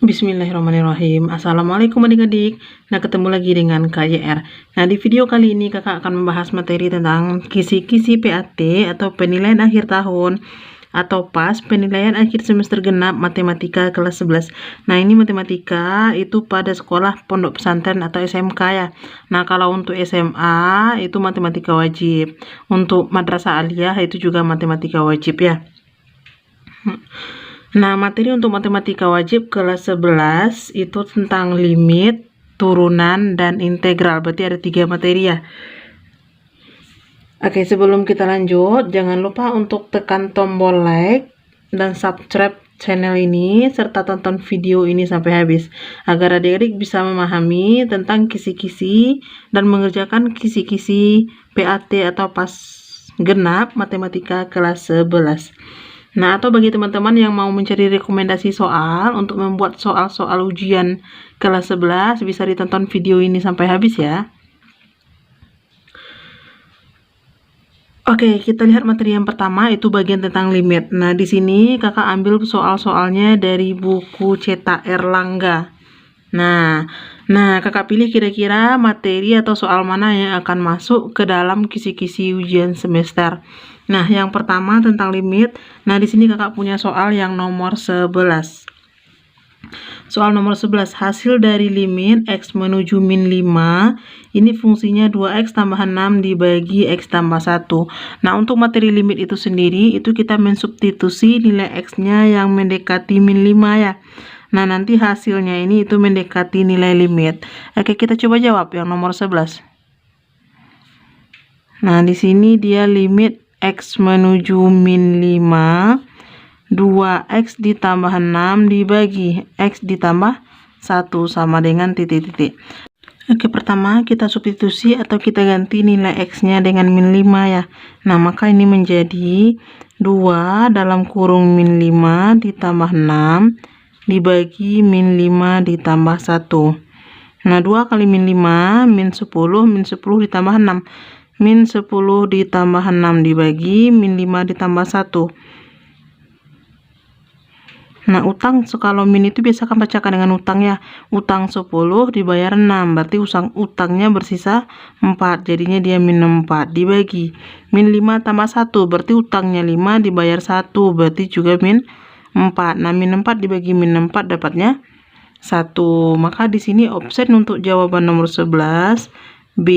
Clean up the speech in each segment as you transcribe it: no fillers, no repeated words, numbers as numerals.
Bismillahirrahmanirrahim. Assalamualaikum adik-adik. Nah, ketemu lagi dengan Kak YR. Nah, di video kali ini kakak akan membahas materi tentang kisi-kisi PAT atau penilaian akhir tahun atau PAS penilaian akhir semester genap matematika kelas 11. Nah, ini matematika itu pada sekolah pondok pesantren atau SMK ya. Nah, kalau untuk SMA itu matematika wajib. Untuk madrasah aliyah itu juga matematika wajib ya. Nah, materi untuk matematika wajib kelas 11 itu tentang limit, turunan, dan integral. Berarti ada 3 materi ya. Oke, sebelum kita lanjut, jangan lupa untuk tekan tombol like dan subscribe channel ini, serta tonton video ini sampai habis, agar adik-adik bisa memahami tentang kisi-kisi dan mengerjakan kisi-kisi PAT atau PAS genap matematika kelas 11. Nah, atau bagi teman-teman yang mau mencari rekomendasi soal untuk membuat soal-soal ujian kelas 11, bisa ditonton video ini sampai habis ya. Oke, kita lihat materi yang pertama, itu bagian tentang limit. Nah, di sini kakak ambil soal-soalnya dari buku cetak Erlangga. Nah, kakak pilih kira-kira materi atau soal mana yang akan masuk ke dalam kisi-kisi ujian semester. Nah, yang pertama tentang limit. Nah, di sini kakak punya soal yang nomor 11. Soal nomor 11, hasil dari limit X menuju min 5, ini fungsinya 2X tambah 6 dibagi X tambah 1. Nah, untuk materi limit itu sendiri, itu kita mensubstitusi nilai X-nya yang mendekati min 5 ya. Nah, nanti hasilnya ini itu mendekati nilai limit. Oke, kita coba jawab yang nomor 11. Nah, di sini dia limit X menuju min 5, 2X ditambah 6 dibagi X ditambah 1 sama dengan titik-titik. Oke, pertama kita substitusi atau kita ganti nilai X-nya dengan min 5 ya. Nah, maka ini menjadi 2 dalam kurung min 5 ditambah 6 dibagi min 5 ditambah 1. Nah, 2 kali min 5, min 10 ditambah 6. Min 10 ditambah 6 dibagi min 5 ditambah 1. Nah, utang kalau min itu biasa kan bacakan dengan utang ya. Utang 10 dibayar 6, berarti utangnya bersisa 4, jadinya dia min 4 dibagi min 5 tambah 1, berarti utangnya 5 dibayar 1, berarti juga min 4. Nah, min 4 dibagi min 4 dapatnya 1. Maka di sini option untuk jawaban nomor 11 B.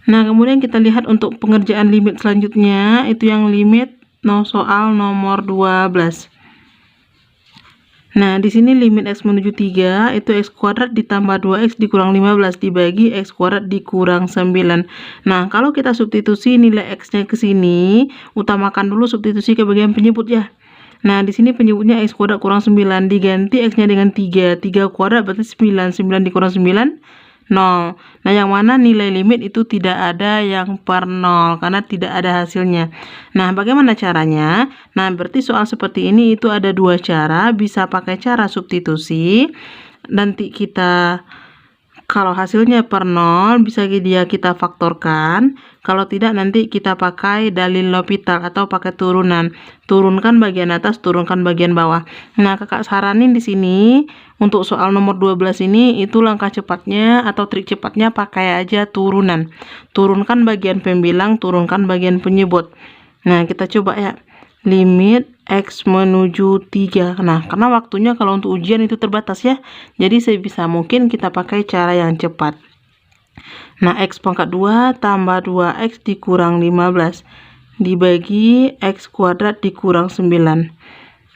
Nah, kemudian kita lihat untuk pengerjaan limit selanjutnya, itu yang limit soal nomor 12. Nah, di sini limit X menuju 3 itu X kuadrat ditambah 2X dikurang 15 dibagi X kuadrat dikurang 9. Nah, kalau kita substitusi nilai X-nya ke sini, utamakan dulu substitusi ke bagian penyebut ya. Nah, di sini penyebutnya X kuadrat kurang 9, diganti X-nya dengan 3. 3 kuadrat berarti 9. 9 dikurang 9, 0. Nah, yang mana nilai limit itu tidak ada yang per 0 karena tidak ada hasilnya. Nah, bagaimana caranya? Nah, berarti soal seperti ini itu ada 2 cara. Bisa pakai cara substitusi. Nanti kita kalau hasilnya per 0 bisa kita faktorkan. Kalau tidak nanti kita pakai dalil L'Hopital atau pakai turunan. Turunkan bagian atas, turunkan bagian bawah. Nah, kakak saranin di sini untuk soal nomor 12 ini itu langkah cepatnya atau trik cepatnya pakai aja turunan. Turunkan bagian pembilang, turunkan bagian penyebut. Nah, kita coba ya. Limit X menuju 3. Nah, karena waktunya kalau untuk ujian itu terbatas ya. Jadi sebisa mungkin kita pakai cara yang cepat. Nah, X pangkat 2 tambah 2X dikurang 15 dibagi X kuadrat dikurang 9.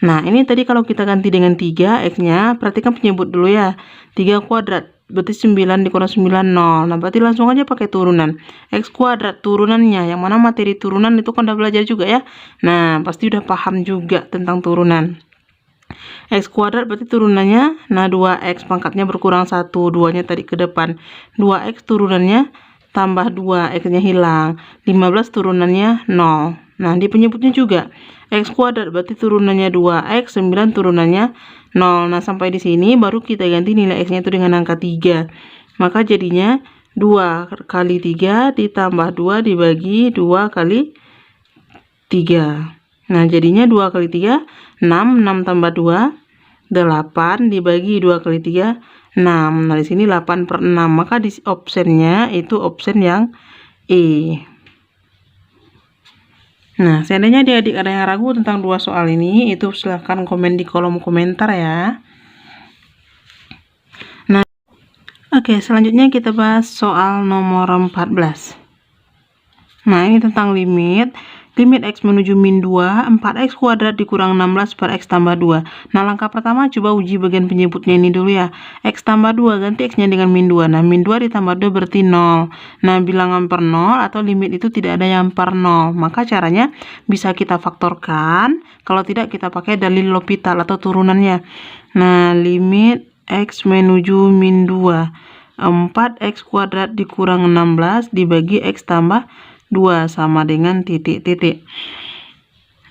Nah, ini tadi kalau kita ganti dengan 3 X-nya, perhatikan penyebut dulu ya. 3 kuadrat berarti 9 dikurang 9, 0. Nah, berarti langsung aja pakai turunan. X kuadrat turunannya, yang mana materi turunan itu kan udah belajar juga ya. Nah, pasti udah paham juga tentang turunan. X kuadrat berarti turunannya, nah 2X pangkatnya berkurang 1, 2-nya tadi ke depan. 2X turunannya tambah 2, X-nya hilang. 15 turunannya 0. Nah, di penyebutnya juga. X kuadrat berarti turunannya 2X, 9 turunannya 0. Nah, sampai di sini baru kita ganti nilai X-nya itu dengan angka 3. Maka jadinya 2 kali 3 ditambah 2 dibagi 2 kali 3. Nah, jadinya 2 kali 3, 6. 6 tambah 2, 8 dibagi 2 kali 3, 6. Nah, di sini 8/6. Maka di optionnya itu option yang E. Nah, seandainya adik-adik ada yang ragu tentang dua soal ini, itu silahkan komen di kolom komentar ya. Nah, oke, selanjutnya kita bahas soal nomor 14. Nah, ini tentang limit X menuju min 2, 4x kuadrat dikurang 16 per x tambah 2. Nah, langkah pertama coba uji bagian penyebutnya ini dulu ya. X tambah 2, ganti x-nya dengan min 2. Nah, min 2 ditambah 2 berarti 0. Nah, bilangan per 0 atau limit itu tidak ada yang per 0. Maka caranya bisa kita faktorkan. Kalau tidak, kita pakai dalil L'Hopital atau turunannya. Nah, limit x menuju min 2. 4x kuadrat dikurang 16 dibagi x tambah 2 sama dengan titik-titik.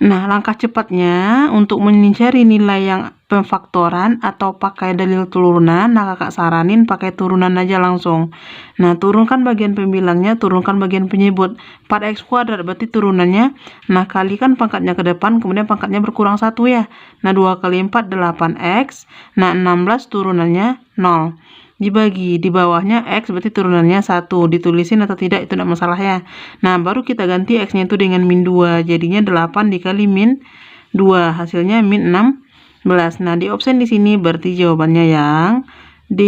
Nah, langkah cepatnya untuk mencari nilai yang pemfaktoran atau pakai dalil turunan, nah kakak saranin pakai turunan aja langsung. Nah, turunkan bagian pembilangnya, turunkan bagian penyebut. 4x kuadrat berarti turunannya, nah kalikan pangkatnya ke depan, kemudian pangkatnya berkurang 1 ya. Nah, 2 kali 4 8x, nah 16 turunannya 0. Dibagi di bawahnya x berarti turunannya 1, ditulisin atau tidak itu tidak masalah ya. Nah, baru kita ganti x-nya itu dengan min 2, jadinya 8 dikali min 2, hasilnya min 16. Nah, di option di sini berarti jawabannya yang D.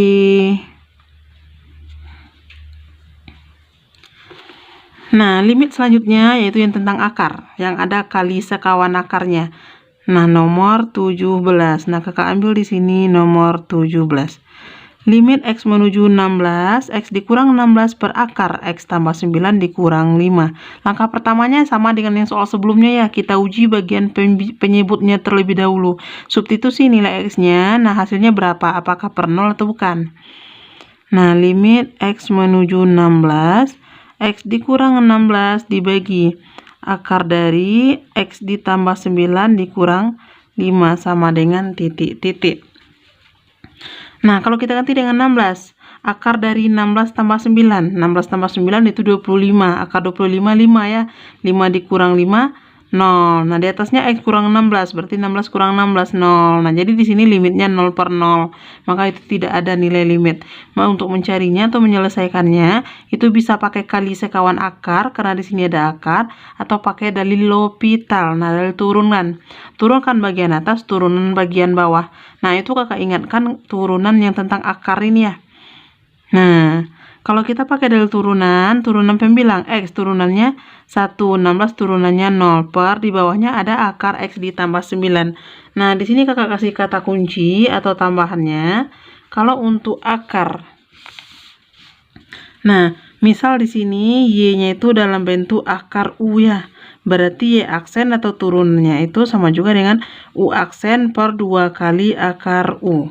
Nah, limit selanjutnya yaitu yang tentang akar, yang ada kali sekawan akarnya. Nah, nomor 17. Nah, kakak ambil di sini nomor 17. Limit x menuju 16, x dikurang 16 per akar, x tambah 9 dikurang 5. Langkah pertamanya sama dengan yang soal sebelumnya ya, kita uji bagian penyebutnya terlebih dahulu. Substitusi nilai x-nya, nah hasilnya berapa? Apakah per 0 atau bukan? Nah, limit x menuju 16, x dikurang 16 dibagi akar dari x ditambah 9 dikurang 5 sama dengan titik-titik. Nah, kalau kita ganti dengan 16, akar dari 16 tambah 9. 16 tambah 9 itu 25. Akar 25, 5 ya. 5 dikurang 5, 0. Nah, di atasnya x kurang 16. Berarti 16 kurang 16, 0. Nah, jadi di sini limitnya 0 per 0. Maka itu tidak ada nilai limit. Nah, untuk mencarinya atau menyelesaikannya, itu bisa pakai kali sekawan akar, karena di sini ada akar, atau pakai dalil L'Hopital. Nah, dalil turunan. Turunkan bagian atas, turunan bagian bawah. Nah, itu kakak ingatkan turunan yang tentang akar ini ya. Nah, kalau kita pakai dalil turunan pembilang x turunannya 1, 16 turunannya 0, per di bawahnya ada akar x ditambah 9. Nah, di sini kakak kasih kata kunci atau tambahannya. Kalau untuk akar, nah, misal di sini y-nya itu dalam bentuk akar u ya. Berarti y aksen atau turunannya itu sama juga dengan u aksen per 2 kali akar u.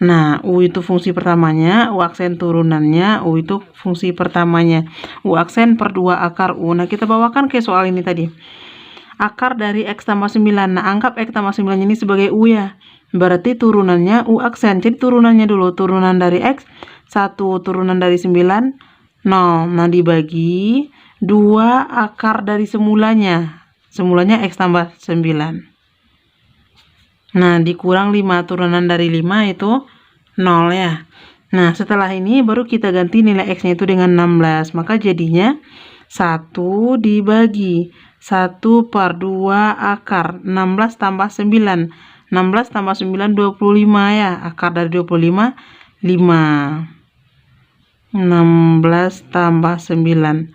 Nah, u itu fungsi pertamanya, u aksen turunannya, u itu fungsi pertamanya. U aksen per 2 akar u. Nah, kita bawakan ke soal ini tadi. Akar dari x tambah 9. Nah, anggap x tambah 9 ini sebagai u ya. Berarti turunannya u aksen. Jadi turunannya dulu, turunan dari x 1, turunan dari 9, 0. Nah, dibagi 2 akar dari semulanya. Semulanya x tambah 9. Nah, dikurang 5, turunan dari 5 itu 0 ya. Nah, setelah ini baru kita ganti nilai x-nya itu dengan 16. Maka jadinya 1 dibagi 1 per 2 akar 16 tambah 9. 16 tambah 9, 25 ya. Akar dari 25, 5. 16 tambah 9.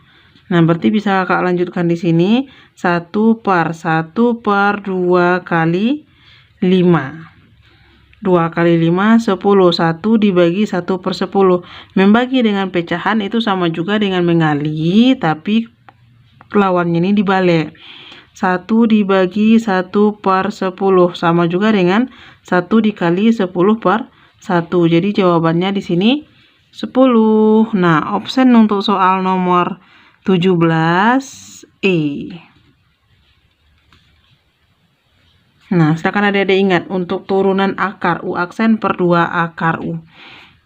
Nah, berarti bisa kakak lanjutkan di sini 1 per 2 kali 5. 2 kali 5, 10. 1 dibagi 1 per 10. Membagi dengan pecahan itu sama juga dengan mengali, tapi lawannya ini dibalik. 1 dibagi 1 per 10. Sama juga dengan 1 dikali 10 per 1. Jadi jawabannya di sini 10. Nah, option untuk soal nomor 17 E. Nah, silakan adik-adik ingat untuk turunan akar u aksen per 2 akar u.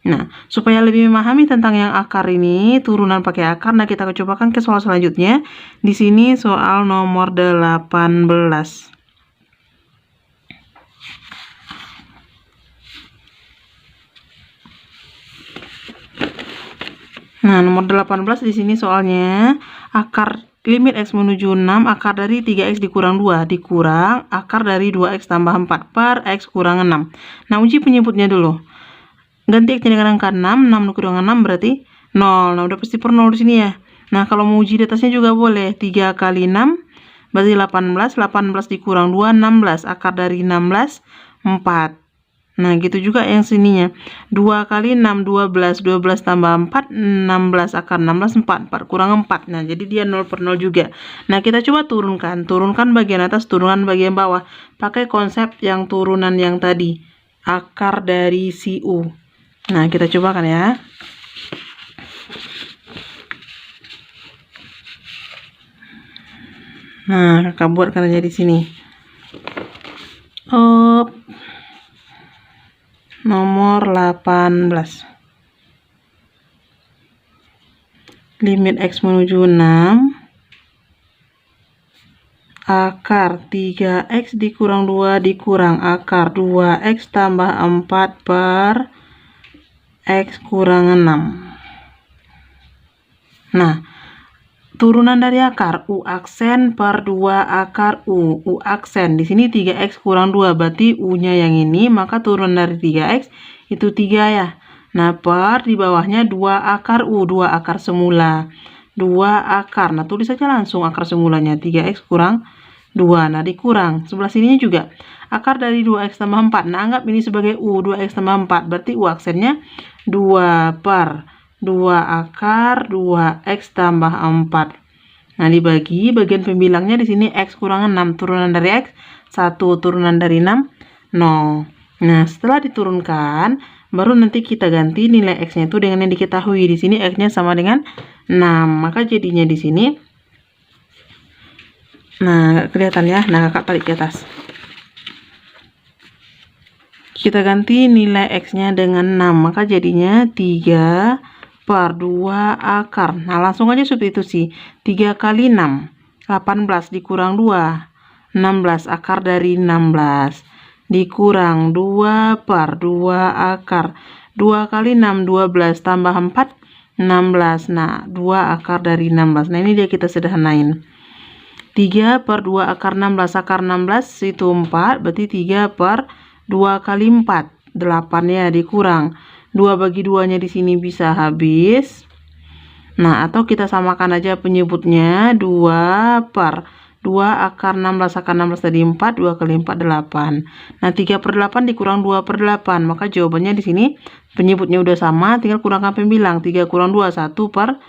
Nah, supaya lebih memahami tentang yang akar ini, turunan pakai akar, nah kita cobakan ke soal selanjutnya. Di sini soal nomor 18. Nah, nomor 18 di sini soalnya akar limit X menuju 6, akar dari 3X dikurang 2, dikurang akar dari 2X tambah 4 per X kurang 6. Nah, uji penyebutnya dulu. Ganti X dengan angka 6, 6 dikurang 6 berarti 0. Nah, udah pasti per 0 di sini ya. Nah, kalau mau uji di atasnya juga boleh. 3 kali 6 berarti 18, 18 dikurang 2, 16. Akar dari 16, 4. Nah, gitu juga yang sininya. 2 kali 6, 12. 12 tambah 4, 16. Akar 16, 4. 4 kurang 4. Nah, jadi dia 0 per 0 juga. Nah, kita coba turunkan. Turunkan bagian atas, turunkan bagian bawah. Pakai konsep yang turunan yang tadi. Akar dari si U. Nah, kita cobakan ya. Nah, kakak buat karena di sini. Nomor 18. Limit X menuju 6. Akar 3X dikurang 2 dikurang akar 2X tambah 4 per X kurang 6. Nah, turunan dari akar U aksen per 2 akar U. U aksen. Di sini 3X kurang 2 berarti U-nya yang ini, maka turunan dari 3X itu 3 ya. Nah, per di bawahnya 2 akar U, 2 akar semula. 2 akar. Nah, tulis saja langsung akar semulanya 3X kurang 2. Nah, dikurang. Sebelah sininya juga. Akar dari 2X tambah 4. Nah, anggap ini sebagai U, 2X tambah 4. Berarti U aksennya 2 per 2 akar 2X tambah 4. Nah, dibagi bagian pembilangnya di sini X kurang 6. Turunan dari X 1, turunan dari 6 0. Nah, setelah diturunkan, baru nanti kita ganti nilai X-nya itu dengan yang diketahui. Di sini X-nya sama dengan 6. Maka jadinya di sini, nah, kelihatan ya. Nah, kakak tarik ke atas. Kita ganti nilai X-nya dengan 6. Maka jadinya 3 per 2 akar. Nah, langsung aja substitusi. 3 kali 6. 18 dikurang 2. 16 akar dari 16. Dikurang 2 per 2 akar. 2 kali 6, 12 tambah 4, 16. Nah, 2 akar dari 16. Nah, ini dia kita sederhanain. 3 per 2 akar 16. Akar 16 itu 4. Berarti 3 per 2 kali 4. 8 ya, dikurang. 2 bagi 2-nya di sini bisa habis. Nah, atau kita samakan aja penyebutnya. 2 per 2 akar 16. Akar 16 tadi 4. 2 kali 4, 8. Nah, 3 per 8 dikurang 2 per 8. Maka jawabannya di sini penyebutnya udah sama. Tinggal kurangkan pembilang. 3 kurang 2, 1 per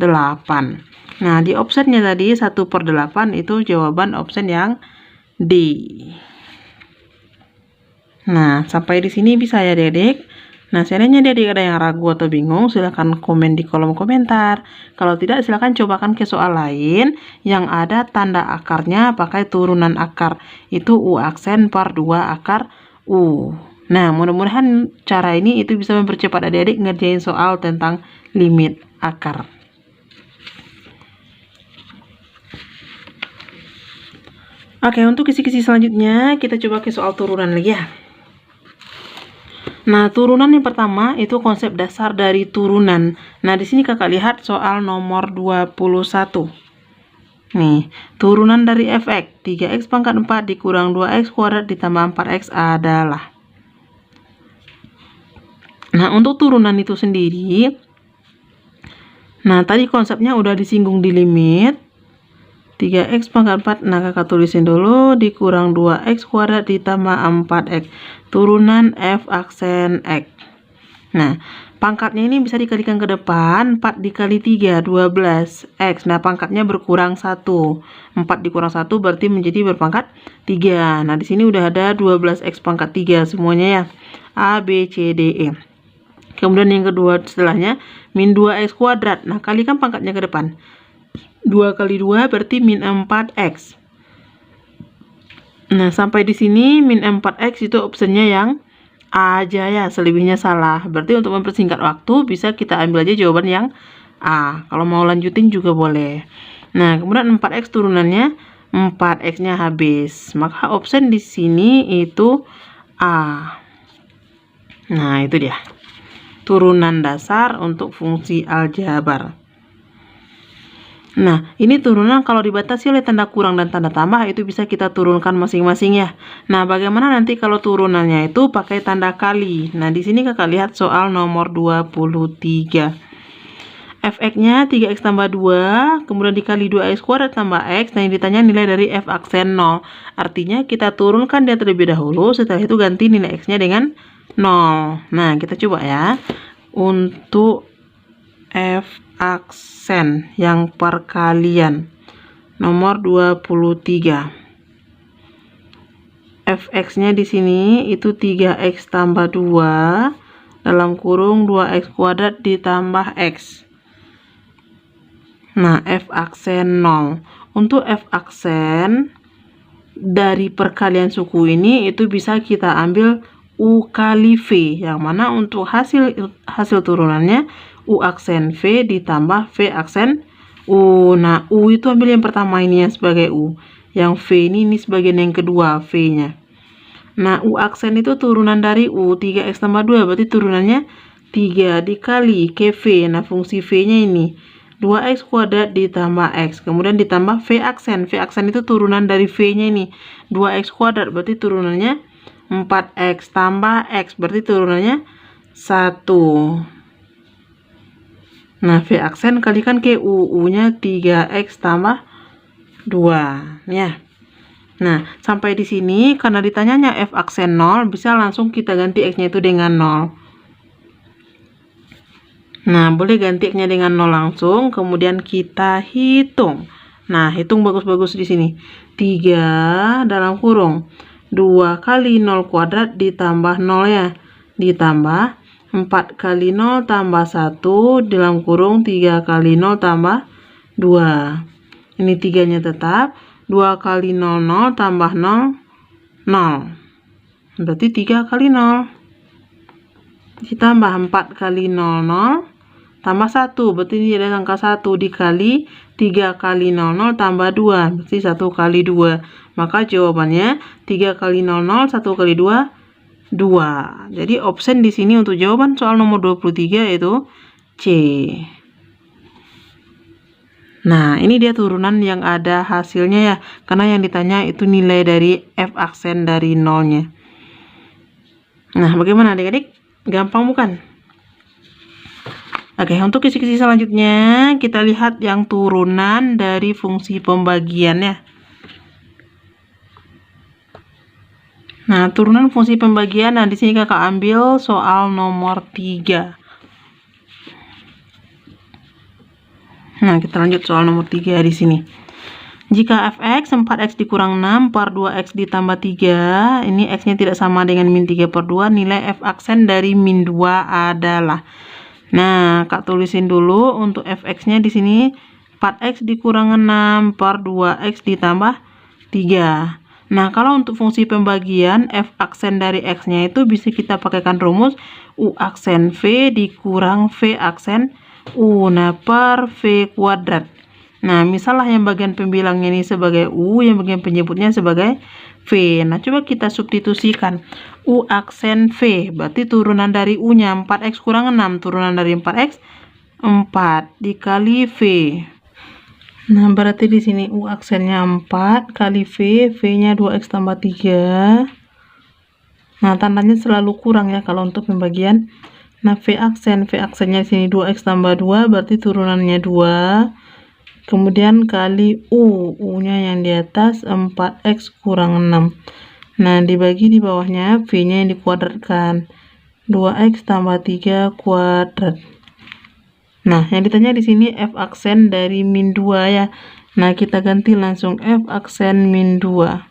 8. Nah, di optionnya tadi 1 per 8 itu jawaban option yang D. Nah, sampai di sini bisa ya Dedek. Nah, seandainya Dedek ada yang ragu atau bingung, silahkan komen di kolom komentar. Kalau tidak, silahkan cobakan ke soal lain yang ada tanda akarnya pakai turunan akar. Itu U aksen per 2 akar U. Nah, mudah-mudahan cara ini itu bisa mempercepat adik-adik ngerjain soal tentang limit akar. Oke, untuk kisi-kisi selanjutnya kita coba ke soal turunan lagi ya. Nah, turunan yang pertama itu konsep dasar dari turunan. Nah, di sini kakak lihat soal nomor 21. Nih, turunan dari fx 3x pangkat 4 dikurang 2x kuadrat ditambah 4x adalah. Nah, untuk turunan itu sendiri, nah tadi konsepnya udah disinggung di limit 3x pangkat 4. Nah, kakak tulisin dulu dikurang 2x kuadrat ditambah 4x. Turunan f aksen x. Nah, pangkatnya ini bisa dikalikan ke depan. 4 dikali 3, 12x. Nah, pangkatnya berkurang 1. 4 dikurang 1 berarti menjadi berpangkat 3. Nah, di sini udah ada 12x pangkat 3 semuanya ya. A, B, C, D, E. Kemudian yang kedua setelahnya min 2x kuadrat. Nah, kalikan pangkatnya ke depan. 2 kali 2 berarti min 4x. Nah, sampai di sini min 4x itu optionnya yang A aja ya, selebihnya salah. Berarti untuk mempersingkat waktu bisa kita ambil aja jawaban yang A. Kalau mau lanjutin juga boleh. Nah, kemudian 4x turunannya 4x-nya habis. Maka option di sini itu A. Nah, itu dia. Turunan dasar untuk fungsi aljabar. Nah, ini turunan kalau dibatasi oleh tanda kurang dan tanda tambah itu bisa kita turunkan masing-masing ya. Nah, bagaimana nanti kalau turunannya itu pakai tanda kali? Nah, di sini Kakak lihat soal nomor 23. Fx-nya 3x tambah 2, kemudian dikali 2x kuadrat tambah x. Nah, yang ditanya nilai dari f aksen 0. Artinya kita turunkan dia terlebih dahulu, setelah itu ganti nilai x-nya dengan 0. Nah, kita coba ya. Untuk f aksen yang perkalian nomor 23. Fx-nya di sini itu 3x tambah 2 dalam kurung 2x kuadrat ditambah x. Nah, f aksen 0. Untuk f aksen dari perkalian suku ini itu bisa kita ambil U kali V, yang mana untuk hasil turunannya U aksen V ditambah V aksen U. Nah, U itu ambil yang pertama ini yang sebagai U. Yang V ini sebagai yang kedua V-nya. Nah, U aksen itu turunan dari U, 3x tambah 2, berarti turunannya 3 dikali ke V. Nah, fungsi V-nya ini 2x kuadrat ditambah x, kemudian ditambah V aksen. V aksen itu turunan dari V-nya ini, 2x kuadrat, berarti turunannya 4x tambah x, berarti turunannya 1. Nah, V aksen kalikan ke U, U-nya 3x tambah 2, ya. Nah, sampai di sini karena ditanyanya f aksen 0, bisa langsung kita ganti x-nya itu dengan 0. Nah, boleh ganti x-nya dengan 0 langsung, kemudian kita hitung. Nah, hitung bagus-bagus di sini. 3 dalam kurung 2 kali 0 kuadrat ditambah 0 ya. Ditambah 4 kali 0 tambah 1 dalam kurung 3 kali 0 tambah 2. Ini 3-nya tetap. 2 kali 0, 0 tambah 0, 0. Berarti 3 kali 0. Ditambah 4 kali 0, 0. Tambah 1, berarti ini ada angka 1 dikali 3 kali 00 tambah 2, berarti 1 kali 2. Maka jawabannya 3 kali 00, 1 kali 2, 2. Jadi option di sini untuk jawaban soal nomor 23 itu C. Nah, ini dia turunan yang ada hasilnya ya, karena yang ditanya itu nilai dari f aksen dari 0-nya. Nah, bagaimana adik-adik? Gampang bukan? Oke, untuk kisi-kisi selanjutnya kita lihat yang turunan dari fungsi pembagian ya. Nah, turunan fungsi pembagian, nah di sini Kakak ambil soal nomor 3. Nah, kita lanjut soal nomor 3 di sini. Jika fx 4x dikurang 6 per 2x ditambah 3, ini x-nya tidak sama dengan min 3 per 2, nilai f aksen dari min 2 adalah. Nah, Kak tulisin dulu untuk fx-nya di sini 4x dikurang 6 per 2x ditambah 3. Nah, kalau untuk fungsi pembagian f aksen dari x-nya itu bisa kita pakaikan rumus u aksen v dikurang v aksen u. Nah, per v kuadrat. Nah, misalnya yang bagian pembilangnya ini sebagai u, yang bagian penyebutnya sebagai v. Nah, coba kita substitusikan. U aksen V, berarti turunan dari U-nya 4x kurang 6, turunan dari 4x 4 dikali V. Nah, berarti di sini U aksennya 4 kali V, V-nya 2x tambah 3. Nah, tandanya selalu kurang ya kalau untuk pembagian. Nah, V aksennya di sini 2x tambah 2, berarti turunannya 2. Kemudian kali U, U-nya yang di atas 4x kurang 6. Nah, dibagi di bawahnya V-nya yang dikuadratkan. 2x tambah 3 kuadrat. Nah, yang ditanya di sini f aksen dari min 2 ya. Nah, kita ganti langsung f aksen min 2.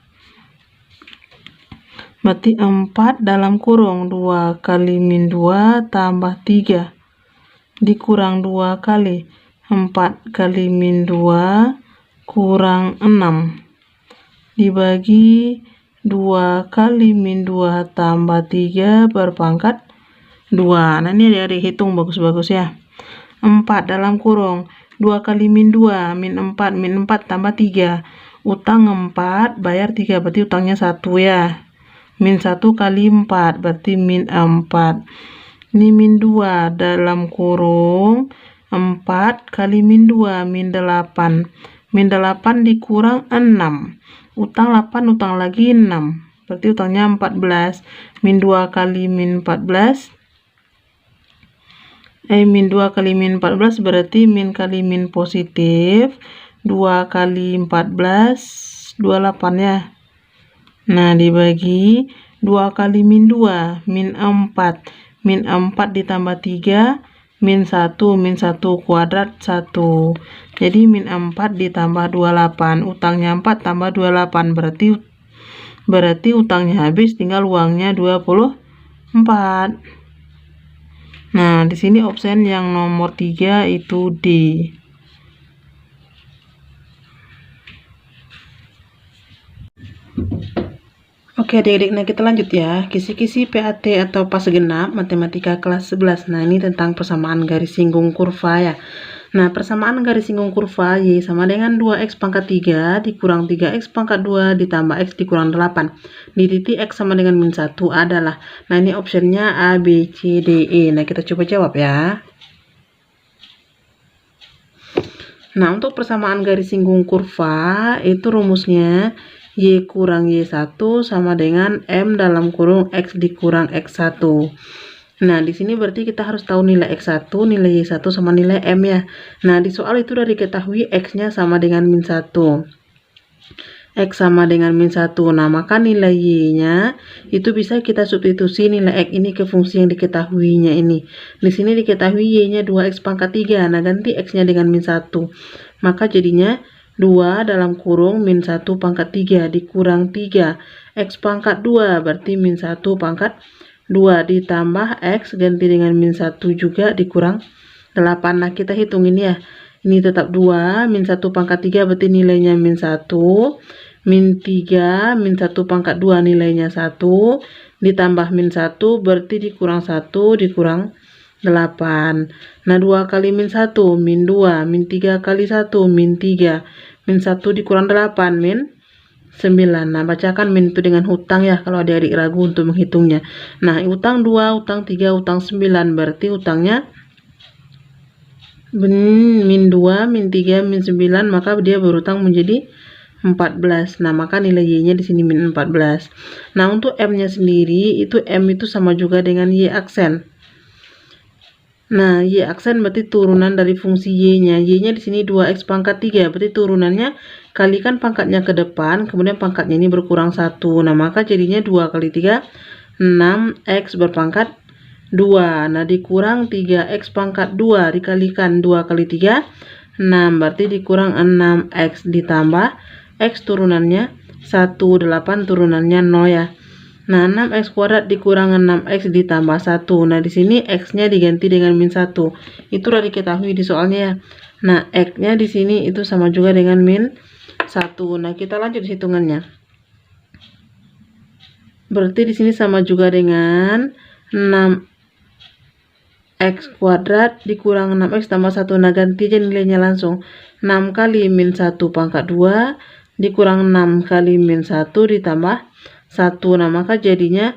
Berarti 4 dalam kurung 2 kali min 2 tambah 3 dikurang 2 kali 4 kali min 2 kurang 6 dibagi 2 kali min 2 tambah 3 berpangkat 2. Nah, ini adik-adik hitung bagus-bagus ya. 4 dalam kurung 2 kali min 2, min 4 tambah 3. Utang 4, bayar 3, berarti utangnya 1 ya. Min 1 kali 4, berarti min 4. Ini min 2 dalam kurung 4 kali min 2, min 8. Min 8 dikurang 6. Utang 8, utang lagi 6. Berarti utangnya 14. Min 2 kali min 14. Min 2 kali min 14 berarti min kali min positif. 2 kali 14, 28 ya. Nah, dibagi 2 kali min 2, min 4. Min 4 ditambah 3, min 1 kuadrat 1. Jadi min 4 ditambah 28, utangnya 4 tambah 28, berarti utangnya habis, tinggal uangnya 24. Nah, di sini option yang nomor 3 itu D. Oke adik-adik, nah kita lanjut ya. Kisi-kisi PAT atau pas genap matematika kelas 11. Nah, ini tentang persamaan garis singgung kurva ya. Nah, persamaan garis singgung kurva Y sama dengan 2x pangkat 3 dikurang 3x pangkat 2 ditambah x dikurang 8. Di titik x sama dengan min 1 adalah. Nah, ini optionnya A, B, C, D, E. Nah, kita coba jawab ya. Nah, untuk persamaan garis singgung kurva itu rumusnya Y kurang Y1 sama dengan M dalam kurung X dikurang X1. Nah, di sini berarti kita harus tahu nilai X1, nilai Y1 sama nilai M ya. Nah, di soal itu udah diketahui X-nya sama dengan min 1. X sama dengan min 1. Nah, maka nilai Y-nya itu bisa kita substitusi nilai X ini ke fungsi yang diketahuinya ini. Di sini diketahui Y-nya 2X pangkat 3. Nah, ganti X-nya dengan min 1. Maka jadinya 2 dalam kurung min 1 pangkat 3 dikurang 3. X pangkat 2 berarti min 1 pangkat 2 ditambah X ganti dengan min 1 juga dikurang 8. Nah, kita hitung ini ya. Ini tetap 2, min 1 pangkat 3 berarti nilainya min 1. Min 3, min 1 pangkat 2 nilainya 1. Ditambah min 1 berarti dikurang 1 dikurang 8. Nah, 2 kali min 1, min 2. Min 3 kali 1, min 3. Min 1 dikurang 8, min 9. Nah, bacakan min itu dengan hutang ya kalau adik-adik ragu untuk menghitungnya. Nah, utang 2, utang 3, utang 9 berarti utangnya min 2, min 3, min 9, maka dia berutang menjadi 14. Nah, maka nilai Y-nya di sini min 14. Nah, untuk M-nya sendiri itu M itu sama juga dengan Y aksen. Nah, Y aksen berarti turunan dari fungsi Y-nya. Y-nya di sini 2X pangkat 3, berarti turunannya kalikan pangkatnya ke depan, kemudian pangkatnya ini berkurang 1. Nah, maka jadinya 2 kali 3, 6X berpangkat 2. Nah, dikurang 3X pangkat 2, dikalikan 2 kali 3, 6. Berarti dikurang 6X ditambah X turunannya 1, 8 turunannya 0 ya. Nah, 6x kuadrat dikurang 6x ditambah 1. Nah, di sini x-nya diganti dengan min 1. Itu udah diketahui di soalnya ya. Nah, x-nya di sini itu sama juga dengan min 1. Nah, kita lanjut hitungannya. Berarti di sini sama juga dengan 6x kuadrat dikurang 6x tambah 1. Nah, ganti aja nilainya langsung. 6 kali min 1 pangkat 2 dikurang 6 kali min 1 ditambah 1. Nah, maka jadinya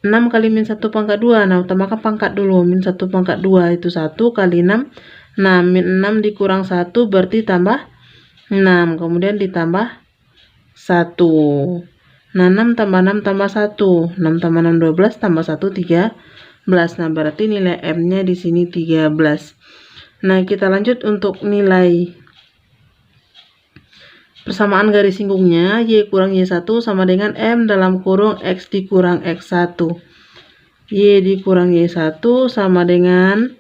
6 kali min 1 pangkat 2. Nah, utamakan pangkat dulu. Min 1 pangkat 2 itu 1 kali 6. Nah, min 6 dikurang 1 berarti tambah 6. Kemudian ditambah 1. Nah, 6 tambah 6 tambah 1. 6 tambah 6, 12. Tambah 1, 13. Nah, berarti nilai M-nya di sini 13. Nah, kita lanjut untuk nilai persamaan garis singgungnya. Y kurang Y1 sama dengan M dalam kurung X dikurang X1. Y dikurang Y1 sama dengan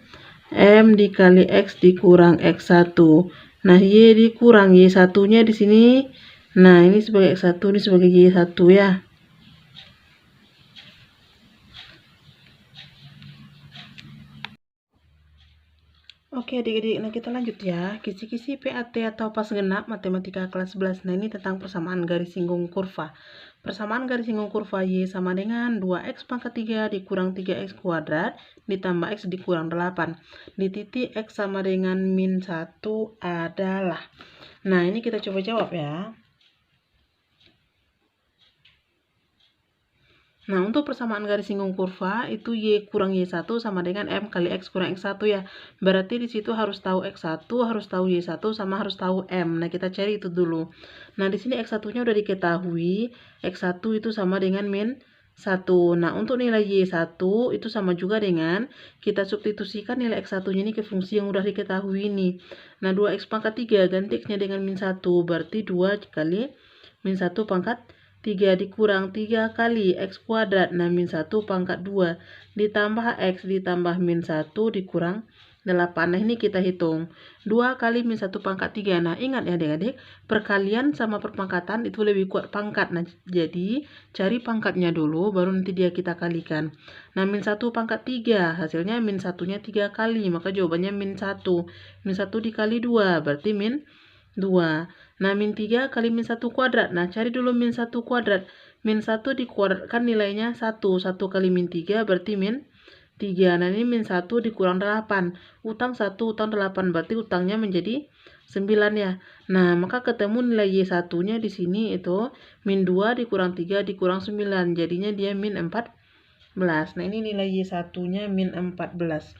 M dikali X dikurang X1. Nah, Y dikurang Y1-nya di sini. Nah, ini sebagai X1, ini sebagai Y1 ya. Oke adik-adik, nah kita lanjut ya. Kisi-kisi PAT atau pas genap matematika kelas 11. Nah ini tentang persamaan garis singgung kurva. Persamaan garis singgung kurva Y sama dengan 2x pangkat 3 dikurang 3x kuadrat ditambah x dikurang 8. Di titik x sama dengan min 1 adalah. Nah ini kita coba jawab ya. Nah, untuk persamaan garis singgung kurva itu Y kurang Y1 sama dengan M kali X kurang X1 ya. Berarti di situ harus tahu X1, harus tahu Y1 sama harus tahu M. Nah, kita cari itu dulu. Nah, di sini X1-nya udah diketahui. X1 itu sama dengan min 1. Nah, untuk nilai Y1 itu sama juga dengan kita substitusikan nilai X1-nya ini ke fungsi yang udah diketahui ini. Nah, 2X pangkat 3 ganti X-nya dengan min 1. Berarti 2 kali min 1 pangkat 3 dikurang 3 kali X kuadrat, nah min 1 pangkat 2 ditambah X ditambah min 1 dikurang 8. Nah ini kita hitung 2 kali min 1 pangkat 3. Nah ingat ya adik-adik, perkalian sama perpangkatan itu lebih kuat pangkat. Nah jadi cari pangkatnya dulu baru nanti dia kita kalikan. Nah min 1 pangkat 3 hasilnya min 1-nya 3 kali, maka jawabannya min 1. Min 1 dikali 2 berarti min 2. Nah, min 3 kali min 1 kuadrat. Nah, cari dulu min 1 kuadrat. Min 1 dikuadratkan nilainya 1. 1 kali min 3 berarti min 3. Nah, ini min 1 dikurang 8. Utang 1, utang 8. Berarti utangnya menjadi 9 ya. Nah, maka ketemu nilai Y1-nya di sini itu min 2 dikurang 3 dikurang 9. Jadinya dia min 14. Nah, ini nilai Y1-nya min 14.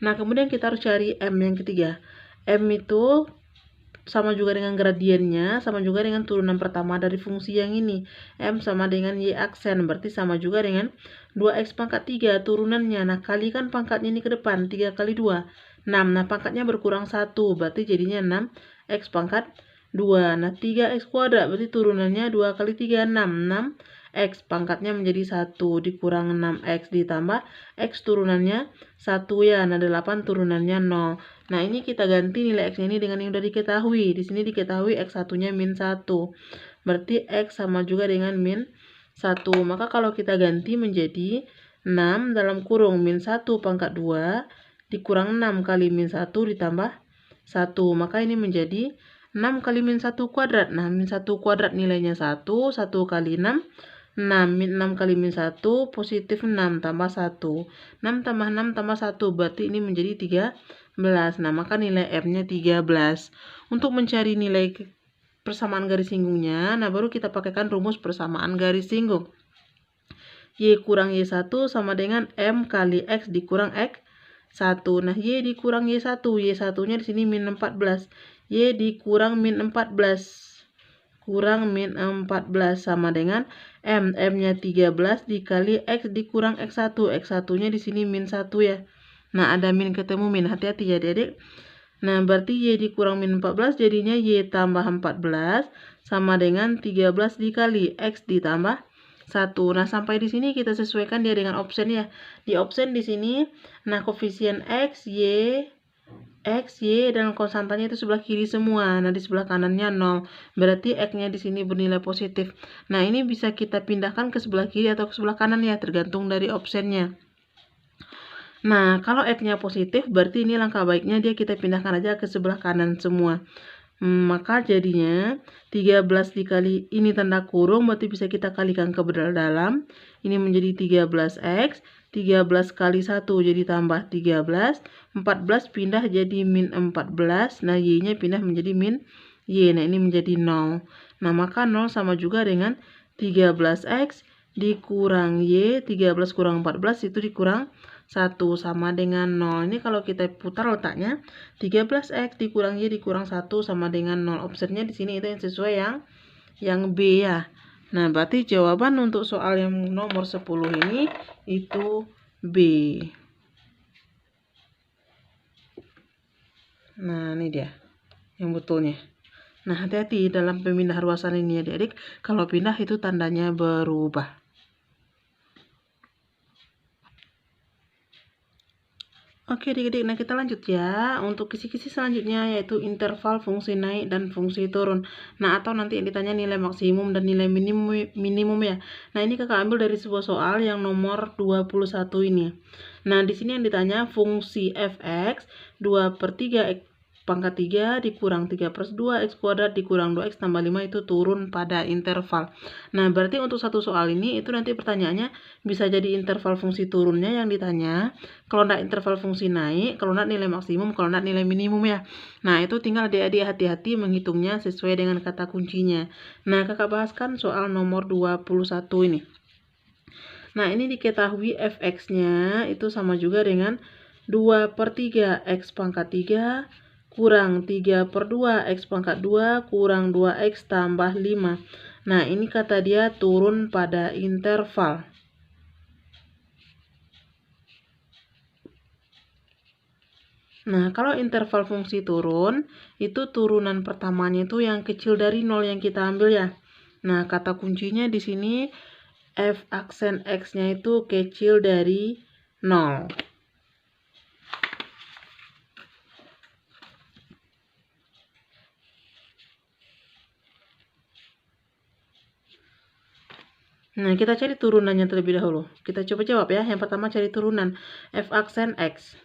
Nah, kemudian kita harus cari M yang ketiga. M itu sama juga dengan gradiennya, sama juga dengan turunan pertama dari fungsi yang ini. M sama dengan Y aksen, berarti sama juga dengan 2X pangkat 3 turunannya. Nah, kalikan pangkatnya ini ke depan, 3 kali 2, 6. Nah, pangkatnya berkurang 1, berarti jadinya 6X pangkat 2. Nah, 3X kuadrat, berarti turunannya 2 kali 3, 6. 6X pangkatnya menjadi 1, dikurang 6X ditambah X turunannya 1 ya. Nah, 8 turunannya 0. Nah, ini kita ganti nilai X ini dengan yang sudah diketahui. Di sini diketahui X1-nya min 1. Berarti X sama juga dengan min 1. Maka kalau kita ganti menjadi 6 dalam kurung min 1 pangkat 2 dikurang 6 kali min 1 ditambah 1. Maka ini menjadi 6 kali min 1 kuadrat. Nah, min 1 kuadrat nilainya 1. 1 kali 6. 6. Min 6 kali min 1 positif 6 tambah 1. 6 tambah 6 tambah 1. Berarti ini menjadi 13. Nah, maka nilai M-nya 13. Untuk mencari nilai persamaan garis singgungnya, nah baru kita pakaikan rumus persamaan garis singgung. Y kurang Y1 sama dengan M kali X dikurang X1. Nah, Y dikurang Y1. Y1-nya di sini min 14. Y dikurang min 14. Kurang min 14 sama dengan M. M-nya 13 dikali X dikurang X1. X1-nya di sini min 1 ya. Nah, ada min ketemu min. Hati-hati ya adik-adik. Nah, berarti Y dikurang min 14 jadinya Y tambah 14 sama dengan 13 dikali X ditambah 1. Nah, sampai di sini kita sesuaikan dia dengan opsen ya. Di opsen di sini, nah koefisien X, Y, dan konstantannya itu sebelah kiri semua. Nah, di sebelah kanannya 0. Berarti X-nya di sini bernilai positif. Nah, ini bisa kita pindahkan ke sebelah kiri atau ke sebelah kanan ya, tergantung dari opsennya. Nah, kalau X-nya positif, berarti ini langkah baiknya dia kita pindahkan aja ke sebelah kanan semua. Maka jadinya 13 dikali ini tanda kurung, berarti bisa kita kalikan ke dalam. Ini menjadi 13X. 13 kali 1 jadi tambah 13. 14 pindah jadi min 14. Nah, Y-nya pindah menjadi min Y. Nah, ini menjadi 0. Nah, maka 0 sama juga dengan 13X dikurang Y. 13 kurang 14 itu dikurang 1 sama dengan 0. Ini kalau kita putar letaknya 13X dikurang Y dikurang 1 sama dengan 0. Opsinya di sini itu yang sesuai yang B ya. Nah, berarti jawaban untuk soal yang nomor 10 ini itu B. Nah, ini dia yang betulnya. Nah, hati-hati dalam pemindah ruasan ini ya adik-adik. Kalau pindah itu tandanya berubah. Oke adik-adik, nah kita lanjut ya untuk kisi-kisi selanjutnya yaitu interval fungsi naik dan fungsi turun. Nah atau nanti yang ditanya nilai maksimum dan nilai minimum ya. Nah ini kakak ambil dari sebuah soal yang nomor 21 ini. Nah di sini yang ditanya fungsi fx 2/3 x pangkat 3 dikurang 3/2 x kuadrat dikurang 2x tambah 5 itu turun pada interval. Nah berarti untuk satu soal ini itu nanti pertanyaannya bisa jadi interval fungsi turunnya yang ditanya, kalau enggak interval fungsi naik, kalau enggak nilai maksimum, kalau enggak nilai minimum ya. Nah itu tinggal adik-adik hati-hati menghitungnya sesuai dengan kata kuncinya. Nah kakak bahaskan soal nomor 21 ini. Nah ini diketahui fx-nya itu sama juga dengan 2/3 x pangkat 3 kurang 3/2 x pangkat 2 kurang 2x tambah 5. Nah ini kata dia turun pada interval. Nah kalau interval fungsi turun, itu turunan pertamanya itu yang kecil dari 0 yang kita ambil ya. Nah kata kuncinya di sini f aksen x-nya itu kecil dari 0. Nah, kita cari turunannya terlebih dahulu. Kita coba jawab ya. Yang pertama cari turunan f aksen x.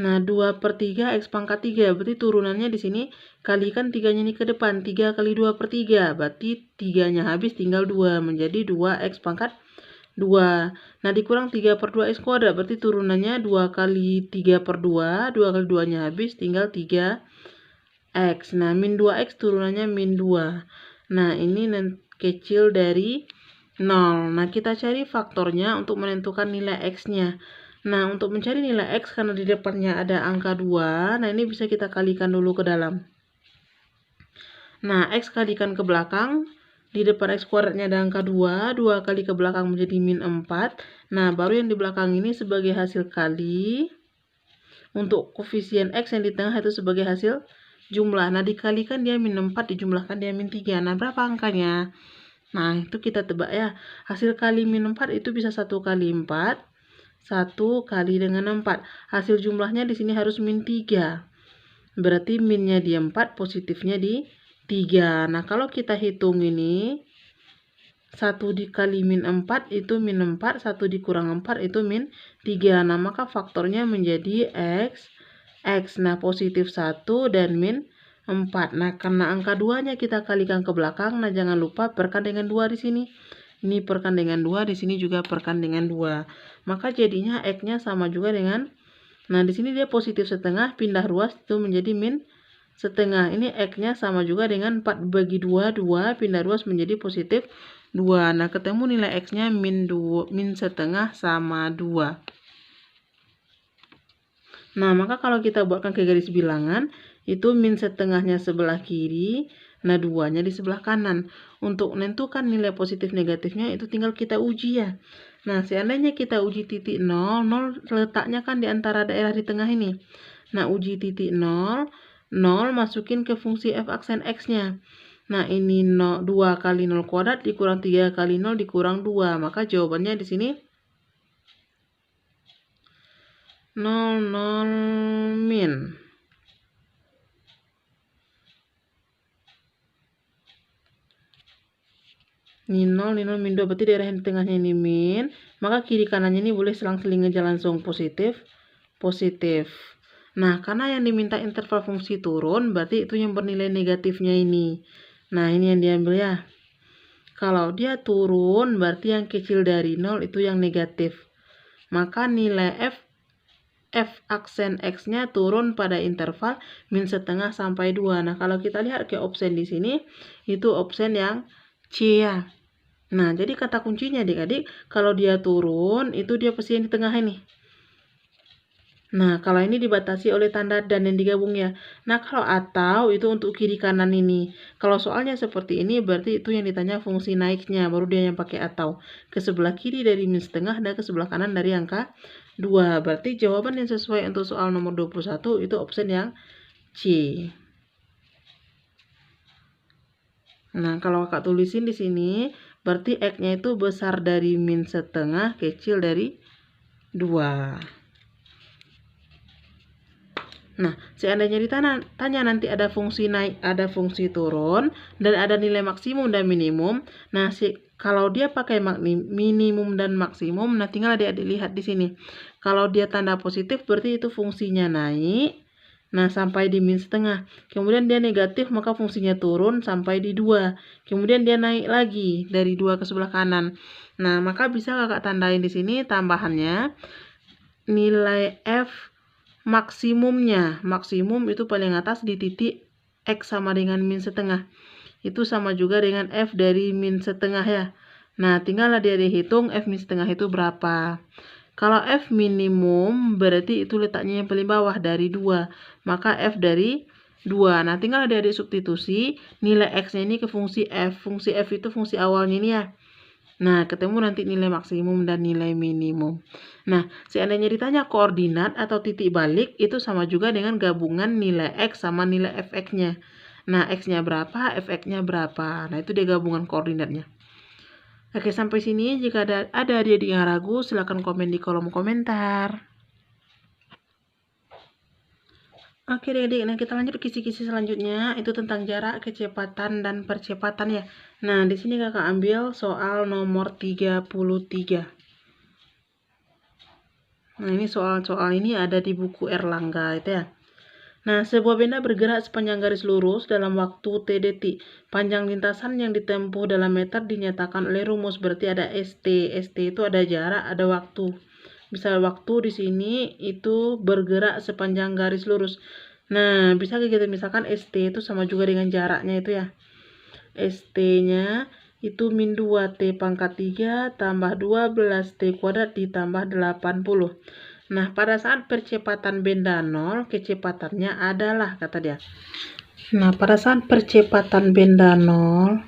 Nah, 2/3 x pangkat 3. Berarti turunannya di sini kalikan 3-nya ini ke depan. 3 kali 2/3. Berarti 3-nya habis tinggal 2. Menjadi 2x pangkat 2. Nah, dikurang 3/2 x kuadrat. Berarti turunannya 2 kali 3/2. 2 kali 2-nya habis tinggal 3x. Nah, min 2x turunannya min 2. Nah, ini kecil dari 0. Nah, kita cari faktornya untuk menentukan nilai x-nya. Nah, untuk mencari nilai x karena di depannya ada angka 2, nah ini bisa kita kalikan dulu ke dalam. Nah, x kalikan ke belakang, di depan x kuadratnya ada angka 2, 2 kali ke belakang menjadi min 4. Nah, baru yang di belakang ini sebagai hasil kali. Untuk koefisien x yang di tengah itu sebagai hasil jumlah. Nah, dikalikan dia min 4, dijumlahkan dia min 3. Nah, berapa angkanya? Nah, itu kita tebak ya. Hasil kali min 4 itu bisa 1 kali 4. 1 kali dengan 4. Hasil jumlahnya di sini harus min 3. Berarti minnya di 4, positifnya di 3. Nah, kalau kita hitung ini, 1 dikali min 4 itu min 4, 1 dikurang 4 itu min 3. Nah, maka faktornya menjadi x. Nah, positif 1 dan min 4. Nah, karena angka 2-nya kita kalikan ke belakang, nah jangan lupa perkan dengan 2 di sini. Ini perkan dengan 2, di sini juga perkan dengan 2. Maka jadinya x-nya sama juga dengan, nah di sini dia positif setengah, pindah ruas itu menjadi min setengah. Ini x-nya sama juga dengan 4 bagi 2, 2, pindah ruas menjadi positif 2. Nah, ketemu nilai x-nya min setengah sama 2. Nah, maka kalau kita buatkan ke garis bilangan, itu min setengahnya sebelah kiri, nah 2-nya di sebelah kanan. Untuk menentukan nilai positif negatifnya itu tinggal kita uji ya. Nah, seandainya kita uji titik 0, 0 letaknya kan di antara daerah di tengah ini. Nah, uji titik 0, 0 masukin ke fungsi f aksen x-nya. Nah, ini 2 kali 0 kuadrat dikurang 3 kali 0 dikurang 2. Maka jawabannya di sini 0, 0, min. Ini 0, ini 0, min 2. Berarti daerah yang di tengahnya ini min. Maka kiri kanannya ini boleh selang-seling aja langsung positif. Positif. Nah, karena yang diminta interval fungsi turun, berarti itu yang bernilai negatifnya ini. Nah, ini yang diambil ya. Kalau dia turun, berarti yang kecil dari 0 itu yang negatif. Maka nilai f aksen x-nya turun pada interval min setengah sampai 2. Nah, kalau kita lihat ke opsi di sini, itu opsi yang C ya. Nah, jadi kata kuncinya adik-adik, kalau dia turun, itu dia pasti yang di tengah ini. Nah, kalau ini dibatasi oleh tanda dan yang digabung ya. Nah, kalau atau itu untuk kiri kanan ini. Kalau soalnya seperti ini, berarti itu yang ditanya fungsi naiknya, baru dia yang pakai atau. Ke sebelah kiri dari min setengah dan ke sebelah kanan dari angka 2. Berarti jawaban yang sesuai untuk soal nomor 21 itu opsi yang C. Nah, kalau kakak tulisin di sini, berarti x-nya itu besar dari min setengah, kecil dari 2. Nah, seandainya ditanya nanti ada fungsi naik, ada fungsi turun, dan ada nilai maksimum dan minimum. Nah, kalau dia pakai minimum dan maksimum, nah tinggal adik-adik lihat di sini. Kalau dia tanda positif berarti itu fungsinya naik. Nah, sampai di min setengah. Kemudian dia negatif, maka fungsinya turun sampai di 2. Kemudian dia naik lagi dari 2 ke sebelah kanan. Nah, maka bisa kakak tandain di sini tambahannya nilai F maksimumnya. Maksimum itu paling atas di titik X sama dengan min setengah. Itu sama juga dengan F dari min setengah ya. Nah, tinggal dia dihitung F min setengah itu berapa. Kalau F minimum berarti itu letaknya yang paling bawah dari 2. Maka F dari 2. Nah, tinggal dia substitusi nilai X-nya ini ke fungsi F. Fungsi F itu fungsi awalnya ini ya. Nah, ketemu nanti nilai maksimum dan nilai minimum. Nah, seandainya ditanya koordinat atau titik balik, itu sama juga dengan gabungan nilai X sama nilai Fx-nya. Nah, X-nya berapa, Fx-nya berapa. Nah, itu dia gabungan koordinatnya. Oke, sampai sini. Jika ada adik-adik yang ragu, silahkan komen di kolom komentar. Oke adik-adik, nah kita lanjut kisi-kisi selanjutnya, itu tentang jarak, kecepatan, dan percepatan ya. Nah, di sini kakak ambil soal nomor 33. Nah, ini soal-soal ini ada di buku Erlangga itu ya. Nah, sebuah benda bergerak sepanjang garis lurus dalam waktu T detik. Panjang lintasan yang ditempuh dalam meter dinyatakan oleh rumus, berarti ada ST. ST itu ada jarak, ada waktu. Misal waktu di sini itu bergerak sepanjang garis lurus. Nah, bisa kita misalkan ST itu sama juga dengan jaraknya itu ya. ST-nya itu min 2T pangkat 3 tambah 12T kuadrat ditambah 80. Nah, pada saat percepatan benda 0, kecepatannya adalah, kata dia. Nah, pada saat percepatan benda 0,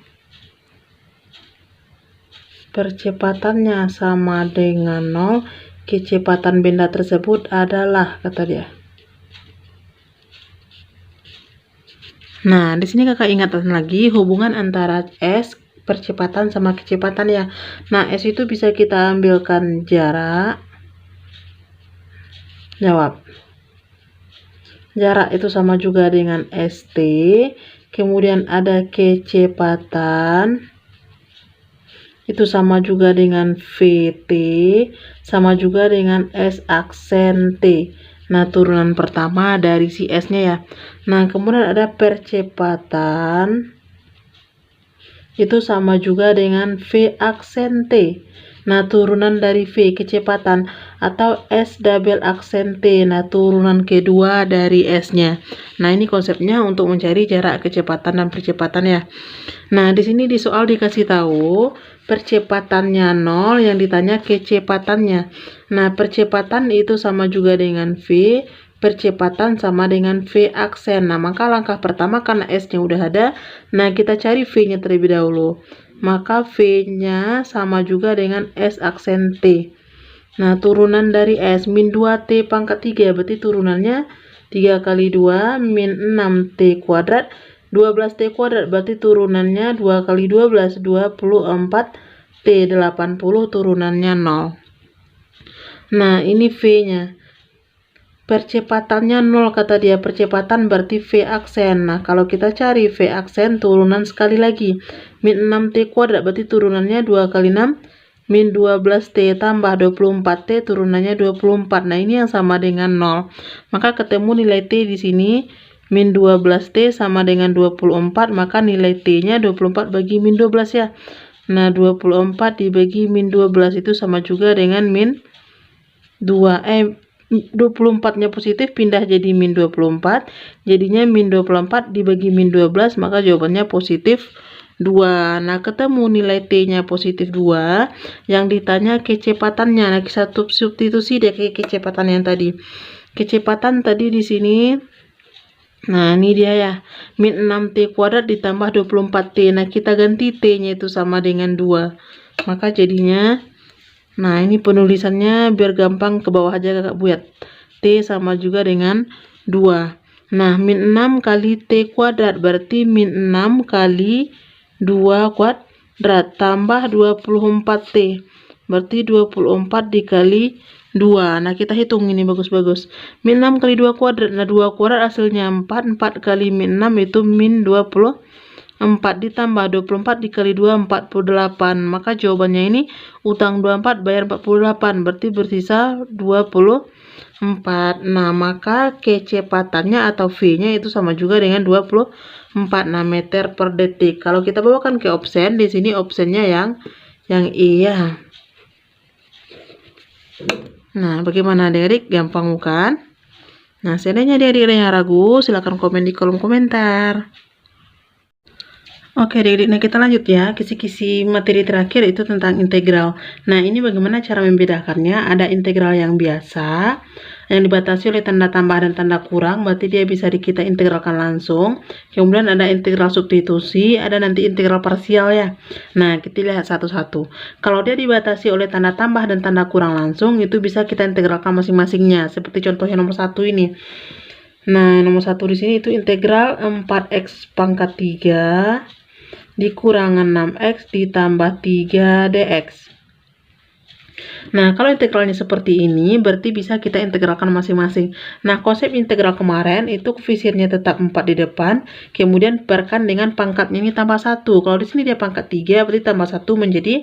percepatannya sama dengan 0, kecepatan benda tersebut adalah, kata dia. Nah, di sini kakak ingatkan lagi hubungan antara S, percepatan sama kecepatan ya. Nah, S itu bisa kita ambilkan jarak. Jawab. Jarak itu sama juga dengan ST. Kemudian ada kecepatan. Itu sama juga dengan VT. Sama juga dengan S aksen T. Nah, turunan pertama dari si S-nya ya. Nah, kemudian ada percepatan. Itu sama juga dengan V aksen T. Nah, turunan dari V, kecepatan. Atau S double aksen T. Nah, turunan kedua dari S-nya. Nah, ini konsepnya untuk mencari jarak kecepatan dan percepatan ya. Nah, di sini di soal dikasih tahu percepatannya 0, yang ditanya kecepatannya. Nah, percepatan itu sama juga dengan V, percepatan sama dengan V aksen. Nah, maka langkah pertama karena S-nya udah ada, nah kita cari V-nya terlebih dahulu. Maka V-nya sama juga dengan S aksen T. Nah, turunan dari S min 2T pangkat 3, berarti turunannya 3 kali 2 min 6T kuadrat. 12T kuadrat berarti turunannya 2 kali 12, 24T, 80 turunannya 0. Nah, ini V-nya. Percepatannya 0, kata dia. Percepatan berarti V aksen. Nah, kalau kita cari V aksen turunan sekali lagi. Min 6T kuadrat berarti turunannya 2 kali 6, min 12T tambah 24T turunannya 24. Nah, ini yang sama dengan 0. Maka ketemu nilai T di sini. Min 12T sama dengan 24, maka nilai T-nya 24 bagi min 12 ya. Nah, 24 dibagi min 12 itu sama juga dengan min 2. 24-nya positif pindah jadi min 24. Jadinya min 24 dibagi min 12, maka jawabannya positif 2. Nah, ketemu nilai T-nya positif 2. Yang ditanya kecepatannya. Nah, kita substitusi deh ke kecepatan yang tadi. Kecepatan tadi di sini. Nah, ini dia ya. Min 6T kuadrat ditambah 24T. Nah, kita ganti T-nya itu sama dengan 2. Maka jadinya, nah ini penulisannya biar gampang ke bawah aja kakak buat. T sama juga dengan 2. Nah, min 6 kali T kuadrat berarti min 6 kali 2 kuadrat tambah 24T. Berarti 24 dikali 2. Nah, kita hitung ini bagus-bagus. Min 6 kali 2 kuadrat. Nah, 2 kuadrat hasilnya 4. 4 kali min 6 itu min 24 ditambah 24 dikali 2 48. Maka jawabannya ini utang 24 bayar 48, berarti bersisa 24. Nah, maka kecepatannya atau V-nya itu sama juga dengan 24 meter per detik. Kalau kita bawakan ke opsen, di sini opsennya yang E ya. Nah, bagaimana adik-adik? Gampang bukan? Nah, seandainya adik-adik ada yang ragu, silahkan komen di kolom komentar. Oke adik-adik, nah kita lanjut ya, kisi-kisi materi terakhir itu tentang integral. Nah, ini bagaimana cara membedakannya. Ada integral yang biasa, yang dibatasi oleh tanda tambah dan tanda kurang, berarti dia bisa kita integralkan langsung. Kemudian ada integral substitusi, ada nanti integral parsial ya. Nah, kita lihat satu-satu. Kalau dia dibatasi oleh tanda tambah dan tanda kurang langsung, itu bisa kita integralkan masing-masingnya. Seperti contohnya nomor 1 ini. Nah, nomor 1 di sini itu integral 4x pangkat 3 dikurangan 6x ditambah 3 dx. Nah, kalau integralnya seperti ini, berarti bisa kita integralkan masing-masing. Nah, konsep integral kemarin itu koefisiennya tetap 4 di depan, kemudian diberikan dengan pangkatnya ini tambah 1. Kalau di sini dia pangkat 3, berarti tambah 1 menjadi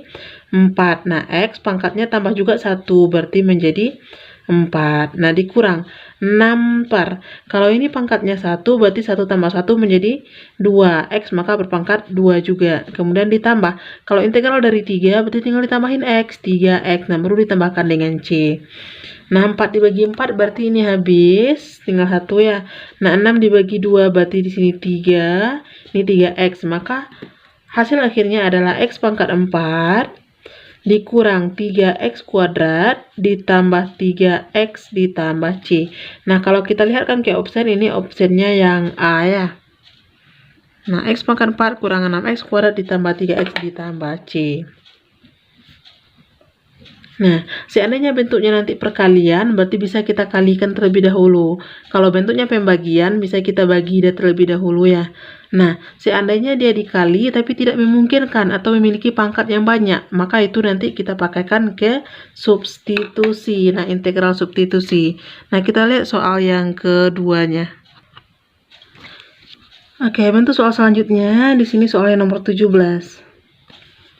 4. Nah, x pangkatnya tambah juga 1, berarti menjadi 4. Nah, dikurang 6 per. Kalau ini pangkatnya 1, berarti 1 tambah 1 menjadi 2. X maka berpangkat 2 juga. Kemudian ditambah. Kalau integral dari 3, berarti tinggal ditambahin X. 3X. Nah, baru ditambahkan dengan C. Nah, 4 dibagi 4 berarti ini habis. Tinggal 1 ya. Nah, 6 dibagi 2 berarti di sini 3. Ini 3X. Maka hasil akhirnya adalah X pangkat 4 dikurang 3x kuadrat ditambah 3x ditambah C. Nah, kalau kita lihat kan ke opsen, ini opsennya yang A ya. Nah, x pangkat 4 kurang 6x kuadrat ditambah 3x ditambah C. Nah, seandainya bentuknya nanti perkalian, berarti bisa kita kalikan terlebih dahulu. Kalau bentuknya pembagian, bisa kita bagi dia terlebih dahulu ya. Nah, seandainya dia dikali tapi tidak memungkinkan atau memiliki pangkat yang banyak, maka itu nanti kita pakaikan ke substitusi. Nah, integral substitusi. Nah, kita lihat soal yang keduanya. Oke, bentuk soal selanjutnya. Di sini soal yang nomor 17.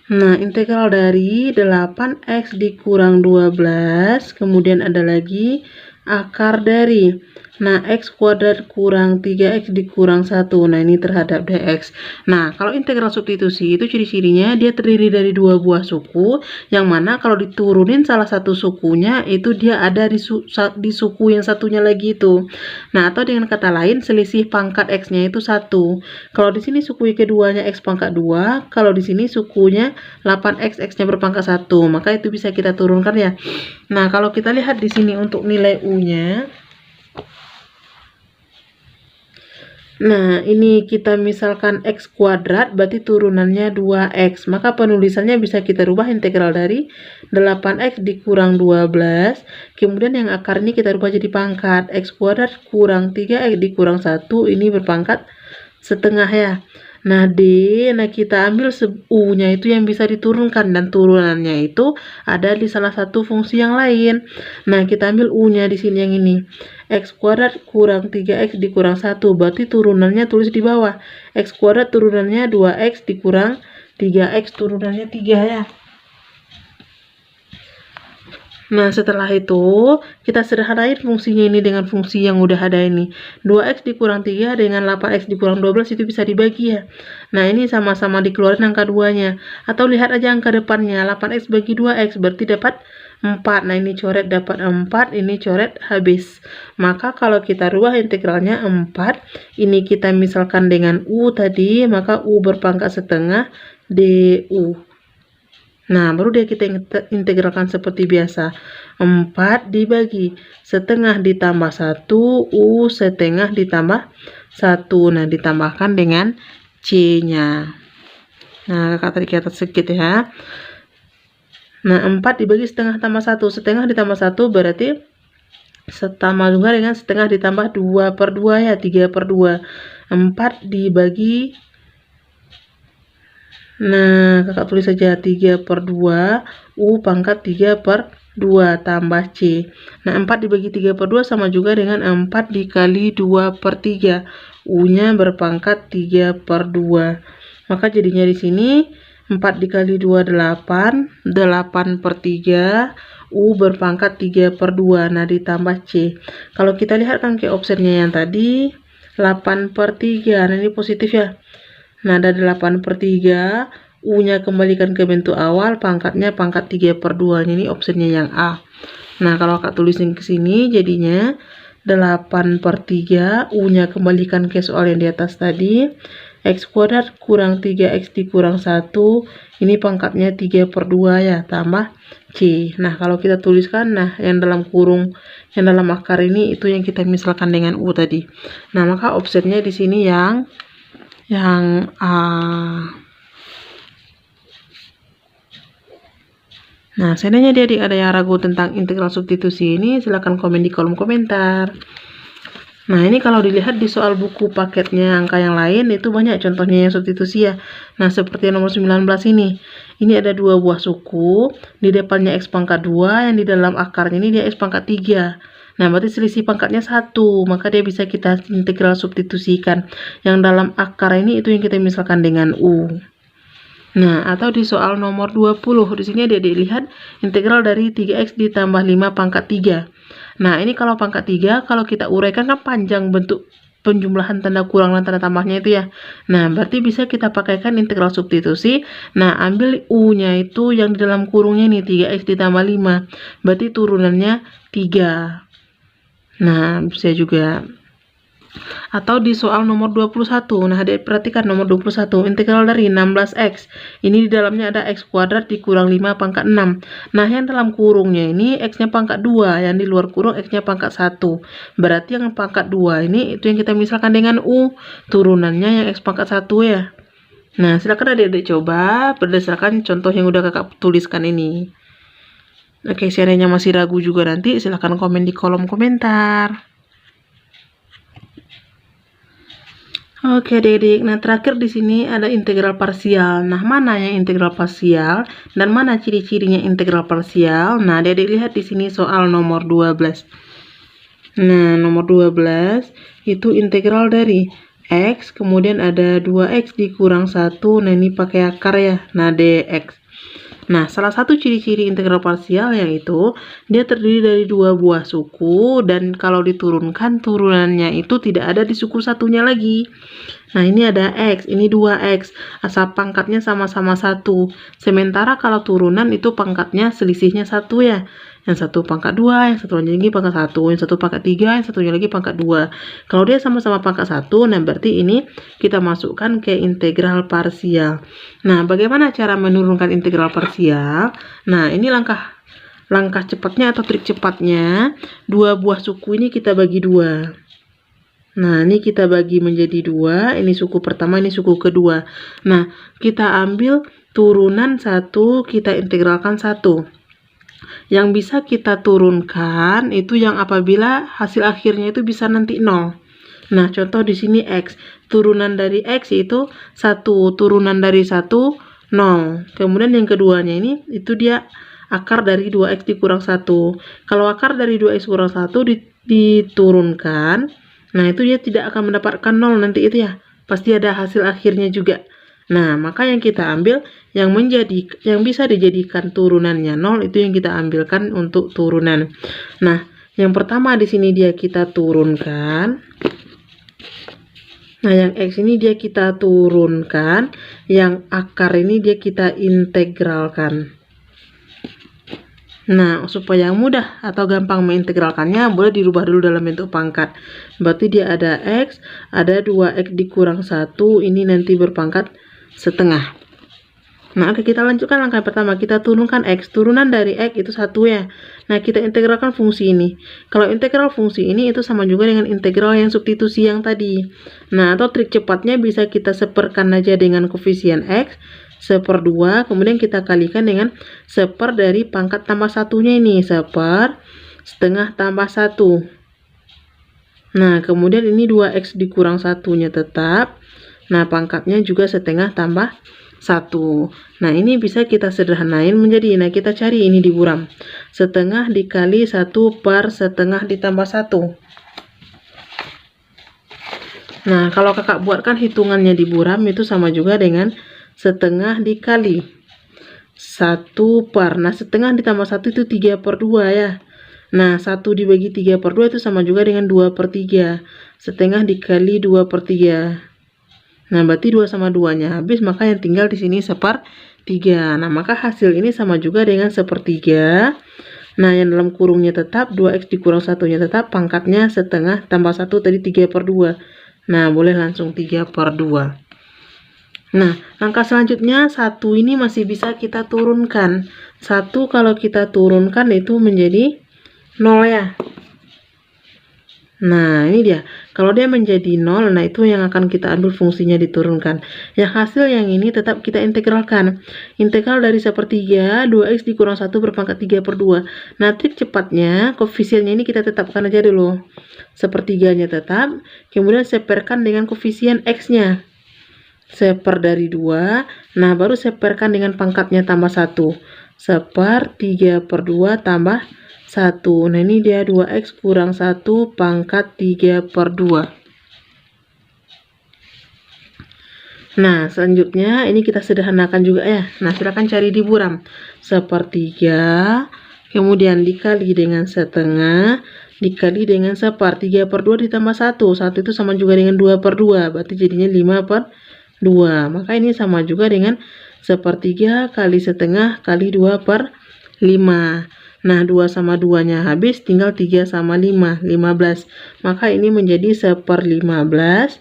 Nah, integral dari 8x dikurang 12, kemudian ada lagi akar dari, nah, x kuadrat kurang 3x dikurang 1. Nah, ini terhadap dx. Nah, kalau integral substitusi itu ciri-cirinya dia terdiri dari 2 buah suku, yang mana kalau diturunin salah satu sukunya, itu dia ada di suku yang satunya lagi itu. Nah, atau dengan kata lain, selisih pangkat x-nya itu 1. Kalau di sini suku keduanya x pangkat 2, kalau di sini sukunya 8x, x-nya berpangkat 1, maka itu bisa kita turunkan ya. Nah, kalau kita lihat di sini untuk nilai U-nya, nah, ini kita misalkan x kuadrat, berarti turunannya 2x. Maka penulisannya bisa kita rubah integral dari 8x dikurang 12. Kemudian yang akar ini kita rubah jadi pangkat. X kuadrat kurang 3x dikurang 1. Ini berpangkat setengah ya. Nah, D, nah kita ambil U-nya itu yang bisa diturunkan, dan turunannya itu ada di salah satu fungsi yang lain. Nah, kita ambil U-nya di sini yang ini. X kuadrat kurang 3x dikurang 1, berarti turunannya tulis di bawah. X kuadrat turunannya 2x dikurang 3x turunannya 3 ya. Nah, setelah itu kita sederhanain fungsinya ini dengan fungsi yang udah ada ini. 2x dikurang 3 dengan 8x dikurang 12 itu bisa dibagi ya. Nah, ini sama-sama dikeluarin angka 2-nya. Atau lihat aja angka depannya, 8x bagi 2x berarti dapat 4. Nah, ini coret dapat 4, ini coret habis. Maka kalau kita rubah integralnya 4, ini kita misalkan dengan U tadi, maka U berpangkat setengah DU. Nah, baru dia kita integralkan seperti biasa. 4 dibagi setengah ditambah 1, U setengah ditambah 1. Nah, ditambahkan dengan C-nya. Nah, kakak tadi kita sedikit ya. Nah, 4 dibagi setengah tambah 1. Setengah ditambah 1 berarti sama juga dengan setengah ditambah 2 per 2 ya, 3 per 2. 4 dibagi, nah, kakak tulis saja 3 per 2, U pangkat 3 per 2 tambah C. Nah, 4 dibagi 3/2 sama juga dengan 4 dikali 2/3. U-nya berpangkat 3/2. Maka jadinya di sini 4 dikali 2 8, 8/3, U berpangkat 3/2. Nah, ditambah C. Kalau kita lihat kan ke offsetnya yang tadi 8/3. Nah, ini positif ya. Nah, ada 8/3. U-nya kembalikan ke bentuk awal, pangkatnya pangkat 3/2. Ini opsinya yang A. Nah, kalau Kak tulisin ke sini jadinya 8/3, U-nya kembalikan ke soal yang di atas tadi. X kuadrat kurang 3X dikurang 1, ini pangkatnya 3/2 ya, tambah C. Nah, kalau kita tuliskan, nah yang dalam kurung, yang dalam akar ini itu yang kita misalkan dengan U tadi. Nah, maka offsetnya di sini yang A. Nah, seandainya adik ada yang ragu tentang integral substitusi ini, silahkan komen di kolom komentar. Nah, ini kalau dilihat di soal buku paketnya angka yang lain, itu banyak contohnya yang substitusi ya. Nah, seperti nomor 19 ini. Ini ada 2 buah suku, di depannya X pangkat 2, yang di dalam akarnya ini dia X pangkat 3. Nah, berarti selisih pangkatnya 1, maka dia bisa kita integral substitusikan. Yang dalam akar ini itu yang kita misalkan dengan U. Nah, atau di soal nomor 20, di sini dia dilihat integral dari 3X ditambah 5 pangkat 3. Nah, ini kalau pangkat 3, kalau kita uraikan kan panjang bentuk penjumlahan tanda kurang dan tanda tambahnya itu ya. Nah, berarti bisa kita pakaikan integral substitusi. Nah, ambil U-nya itu yang di dalam kurungnya nih, 3X ditambah 5. Berarti turunannya 3. Nah, bisa juga. Atau di soal nomor 21. Nah, adik perhatikan nomor 21, integral dari 16X. Ini di dalamnya ada X kuadrat dikurang 5 pangkat 6. Nah, yang dalam kurungnya ini X-nya pangkat 2, yang di luar kurung X-nya pangkat 1. Berarti yang pangkat 2 ini itu yang kita misalkan dengan U, turunannya yang X pangkat 1 ya. Nah, silakan adik-adik coba berdasarkan contoh yang udah kakak tuliskan ini. Oke, seandainya masih ragu juga nanti silahkan komen di kolom komentar. Oke, adik-adik. Nah, terakhir di sini ada integral parsial. Nah, mana yang integral parsial dan mana ciri-cirinya integral parsial? Nah, adik-adik lihat di sini soal nomor 12. Nah, nomor 12 itu integral dari X, kemudian ada 2X dikurang 1. Nah, ini pakai akar ya. Nah, dx. Nah, salah satu ciri-ciri integral parsial yaitu dia terdiri dari 2 buah suku, dan kalau diturunkan turunannya itu tidak ada di suku satunya lagi. Nah, ini ada X, ini 2X, asal pangkatnya sama-sama 1. Sementara kalau turunan itu pangkatnya selisihnya 1 ya. Yang satu pangkat 2, yang satu lagi pangkat 1, yang satu pangkat 3, yang satunya lagi pangkat 2. Kalau dia sama-sama pangkat 1, nah berarti ini kita masukkan ke integral parsial. Nah, bagaimana cara menurunkan integral parsial? Nah, ini langkah cepatnya atau trik cepatnya. 2 buah suku ini kita bagi 2. Nah, ini kita bagi menjadi 2. Ini suku pertama, ini suku kedua. Nah, kita ambil turunan 1, kita integralkan 1. Yang bisa kita turunkan itu yang apabila hasil akhirnya itu bisa nanti 0. Nah, contoh di sini X. Turunan dari X itu 1. Turunan dari 1, 0. Kemudian yang keduanya ini, itu dia akar dari 2X dikurang 1. Kalau akar dari 2X kurang 1 diturunkan, nah itu dia tidak akan mendapatkan 0 nanti itu ya. Pasti ada hasil akhirnya juga. Nah, maka yang kita ambil yang bisa dijadikan turunannya 0 itu yang kita ambilkan untuk turunan. Nah, yang pertama di sini dia kita turunkan. Nah, yang X ini dia kita turunkan, yang akar ini dia kita integralkan. Nah, supaya mudah atau gampang mengintegralkannya, boleh dirubah dulu dalam bentuk pangkat. Berarti dia ada X, ada 2X dikurang 1, ini nanti berpangkat setengah. Nah, oke, kita lanjutkan langkah pertama. Kita turunkan X. Turunan dari X itu 1 ya. Nah, kita integralkan fungsi ini. Kalau integral fungsi ini itu sama juga dengan integral yang substitusi yang tadi. Nah, atau trik cepatnya bisa kita seperkan aja dengan koefisien X. 1/2, kemudian kita kalikan dengan 1 dari pangkat tambah satunya ini. 1 setengah tambah 1. Nah, kemudian ini 2X dikurang 1-nya tetap. Nah, pangkatnya juga setengah tambah 1. Nah, ini bisa kita sederhanain menjadi, nah kita cari ini di buram. Setengah dikali 1 per setengah ditambah 1. Nah, kalau kakak buatkan hitungannya di buram itu sama juga dengan setengah dikali 1 per. Nah, setengah ditambah 1 itu 3/2 ya. Nah, 1 dibagi 3/2 itu sama juga dengan 2/3. Setengah dikali 2/3. Nah, berarti 2 sama 2-nya habis, maka yang tinggal di sini 1/3. Nah, maka hasil ini sama juga dengan 1/3. Nah, yang dalam kurungnya tetap 2x dikurang 1-nya tetap, pangkatnya setengah tambah 1 tadi 3/2. Nah, boleh langsung 3/2. Nah, langkah selanjutnya 1 ini masih bisa kita turunkan. 1 kalau kita turunkan itu menjadi 0 ya. Nah, ini dia. Kalau dia menjadi 0, nah itu yang akan kita ambil fungsinya diturunkan. Yang hasil yang ini tetap kita integralkan. Integral dari 1/3, 2x dikurang 1 berpangkat 3/2. Nah, trik cepatnya, koefisiennya ini kita tetapkan aja dulu. 1/3-nya tetap, kemudian seperkan dengan koefisien x-nya. Seper dari 2, nah baru seperkan dengan pangkatnya tambah 1. 1/3/2 tambah 1. Nah, ini dia 2x kurang 1 pangkat 3/2. Nah, selanjutnya ini kita sederhanakan juga ya. Nah, silakan cari di buram. 1/3 kemudian dikali dengan setengah dikali dengan 1/3/2 ditambah 1. 1 itu sama juga dengan 2/2, berarti jadinya 5/2. Maka ini sama juga dengan 1/3 kali setengah kali 2/5. Nah, 2 sama 2-nya habis, tinggal 3 sama 5, 15. Maka ini menjadi 1/15.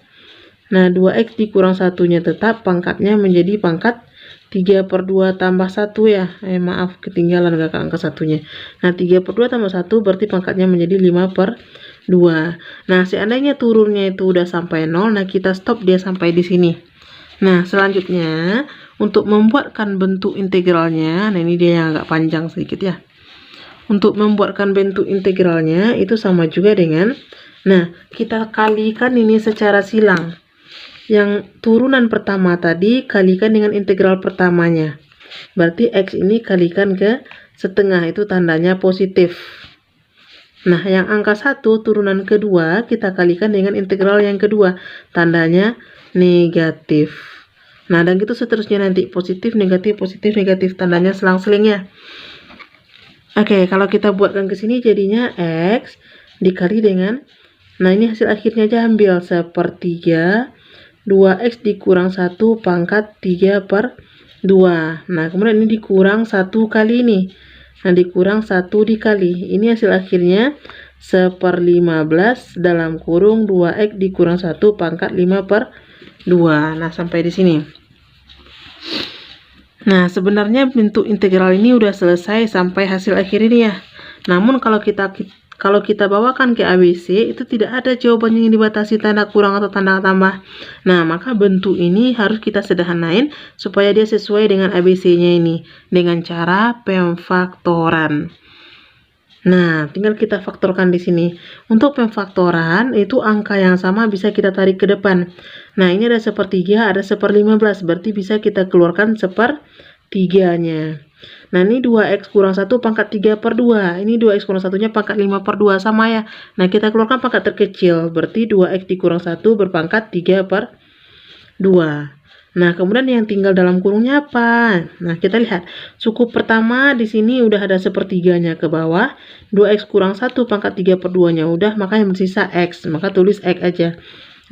Nah, 2x dikurang 1-nya tetap, pangkatnya menjadi pangkat 3/2 tambah 1 ya. Maaf, ketinggalan kakak angka 1-nya. Nah, 3/2 tambah 1 berarti pangkatnya menjadi 5/2. Nah, seandainya turunnya itu udah sampai 0, nah kita stop dia sampai di sini. Nah, selanjutnya untuk membuatkan bentuk integralnya, nah ini dia yang agak panjang sedikit ya. Untuk membuatkan bentuk integralnya itu sama juga dengan, nah kita kalikan ini secara silang. Yang turunan pertama tadi kalikan dengan integral pertamanya. Berarti x ini kalikan ke setengah, itu tandanya positif. Nah, yang angka 1 turunan kedua kita kalikan dengan integral yang kedua, tandanya negatif. Nah, dan gitu seterusnya nanti, positif, negatif, tandanya selang-seling ya. Oke, kalau kita buatkan ke sini jadinya x dikali dengan, nah ini hasil akhirnya aja ambil 1/3, 2x dikurang 1 pangkat 3/2. Nah, kemudian ini dikurang 1 kali ini. Nah, dikurang 1 dikali. Ini hasil akhirnya 1/15 dalam kurung 2x dikurang 1 pangkat 5/2. Nah, sampai di sini. Nah, sebenarnya bentuk integral ini udah selesai sampai hasil akhir ini ya. Namun kalau kita bawakan ke ABC itu tidak ada jawabannya yang dibatasi tanda kurang atau tanda tambah. Nah, maka bentuk ini harus kita sederhanain supaya dia sesuai dengan ABC-nya ini dengan cara pemfaktoran. Nah, tinggal kita faktorkan di sini. Untuk pemfaktoran itu angka yang sama bisa kita tarik ke depan. Nah, ini ada 1/3, ada 1/15, berarti bisa kita keluarkan 1/3-nya. Nah, ini 2x kurang 1 pangkat 3/2. Ini 2x kurang 1-nya pangkat 5/2 sama ya. Nah, kita keluarkan pangkat terkecil, berarti 2x dikurang 1 berpangkat 3/2. Nah, kemudian yang tinggal dalam kurungnya apa? Nah, kita lihat. Suku pertama di sini udah ada 1/3-nya ke bawah. 2x kurang 1 pangkat 3/2-nya udah, maka yang bersisa x. Maka tulis x aja.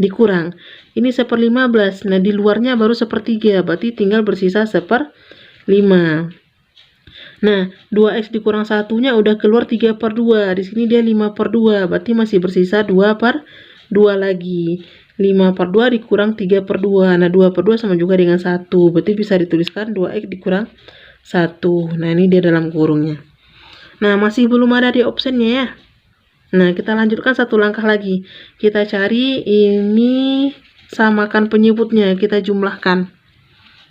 Dikurang. Ini 1/15. Nah, di luarnya baru 1/3. Berarti tinggal bersisa 1/5. Nah, 2x dikurang 1-nya udah keluar 3/2. Di sini dia 5/2. Berarti masih bersisa 2/2 lagi. 5/2 dikurang 3/2. Nah, 2/2 sama juga dengan 1. Berarti bisa dituliskan 2x dikurang 1. Nah, ini dia dalam kurungnya. Nah, masih belum ada di optionnya ya. Nah, kita lanjutkan satu langkah lagi. Kita cari ini, samakan penyebutnya, kita jumlahkan.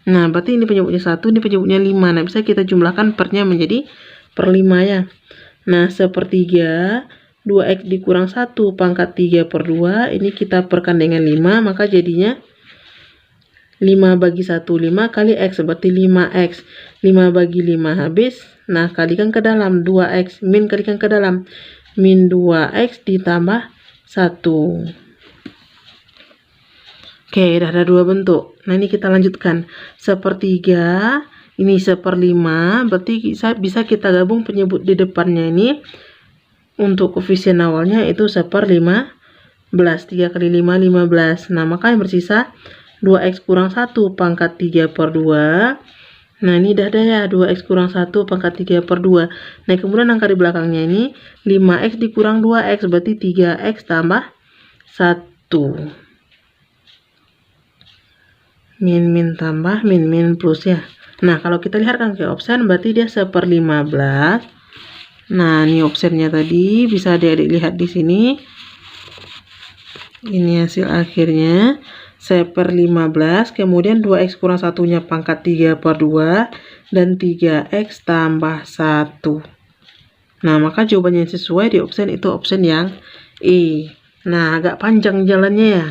Nah, berarti ini penyebutnya 1, ini penyebutnya 5. Nah, bisa kita jumlahkan pernya menjadi per 5 ya. Nah, 1/3, 2x dikurang 1 pangkat 3/2, ini kita perkan dengan 5, maka jadinya 5 bagi 1, 5 kali X, berarti 5X. 5 bagi 5 habis. Nah, kalikan ke dalam, 2X. Min kalikan ke dalam. Min 2X ditambah 1. Oke, udah ada 2 bentuk. Nah, ini kita lanjutkan. 1/3, ini 1/5, berarti bisa kita gabung penyebut di depannya ini. Untuk koefisien awalnya itu 1/15. 3 kali 5, 15. Nah, maka yang bersisa 2X kurang 1 pangkat 3/2. Nah, ini udah ada ya, 2X kurang 1 pangkat 3/2. Nah, kemudian angka di belakangnya ini 5X dikurang 2X, berarti 3X tambah 1. Min tambah min plus ya. Nah, kalau kita lihat kan ke opsen, berarti dia 1/15. Nah, ini opsennya tadi bisa adik-adik lihat di sini. Ini hasil akhirnya 1/15, kemudian 2X kurang 1-nya pangkat 3/2 dan 3X tambah 1. Nah, maka jawabannya yang sesuai di opsen itu opsen yang E. Nah, agak panjang jalannya ya.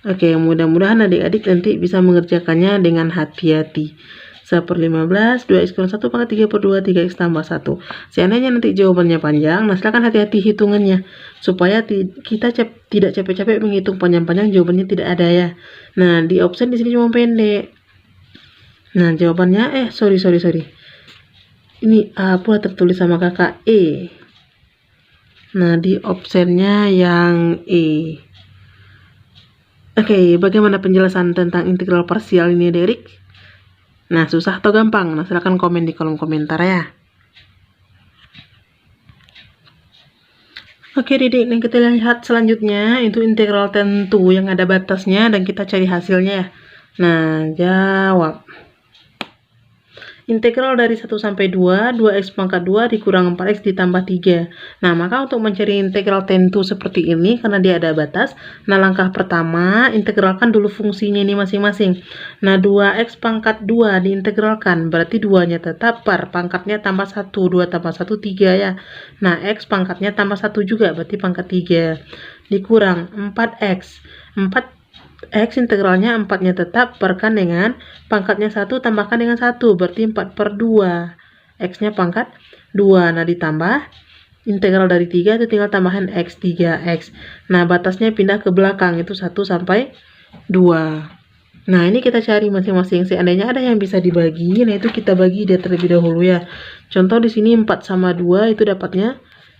Oke, mudah-mudahan adik-adik nanti bisa mengerjakannya dengan hati-hati. 1/15, 2X kurang 1 pangkat 3/2, 3X tambah 1. Seandainya nanti jawabannya panjang, nah silakan hati-hati hitungannya. Supaya kita tidak capek-capek menghitung panjang-panjang, jawabannya tidak ada ya. Nah, di opsen di sini cuma pendek. Nah, jawabannya, sorry. Ini apa tertulis sama kakak E. Nah, di opsennya yang E. Oke, bagaimana penjelasan tentang integral parsial ini, Derek? Nah, susah atau gampang? Nah, silahkan komen di kolom komentar ya. Oke, Dedek, yang kita lihat selanjutnya itu integral tentu yang ada batasnya dan kita cari hasilnya ya. Nah, jawab. Integral dari 1 sampai 2, 2X pangkat 2 dikurang 4X ditambah 3. Nah, maka untuk mencari integral tentu seperti ini, karena dia ada batas, nah langkah pertama, integralkan dulu fungsinya ini masing-masing. Nah, 2X pangkat 2 diintegralkan, berarti 2-nya tetap par, pangkatnya tambah 1, 2 tambah 1, 3 ya. Nah, X pangkatnya tambah 1 juga, berarti pangkat 3. Dikurang 4X. 4X integralnya 4-nya tetap perkan dengan pangkatnya 1 tambahkan dengan 1, berarti 4/2. X-nya pangkat 2. Nah, ditambah integral dari 3 itu tinggal tambahan X, 3X. Nah, batasnya pindah ke belakang itu 1 sampai 2. Nah, ini kita cari masing-masing. Seandainya ada yang bisa dibagi, nah itu kita bagi dia terlebih dahulu ya. Contoh di sini 4 sama 2 itu dapatnya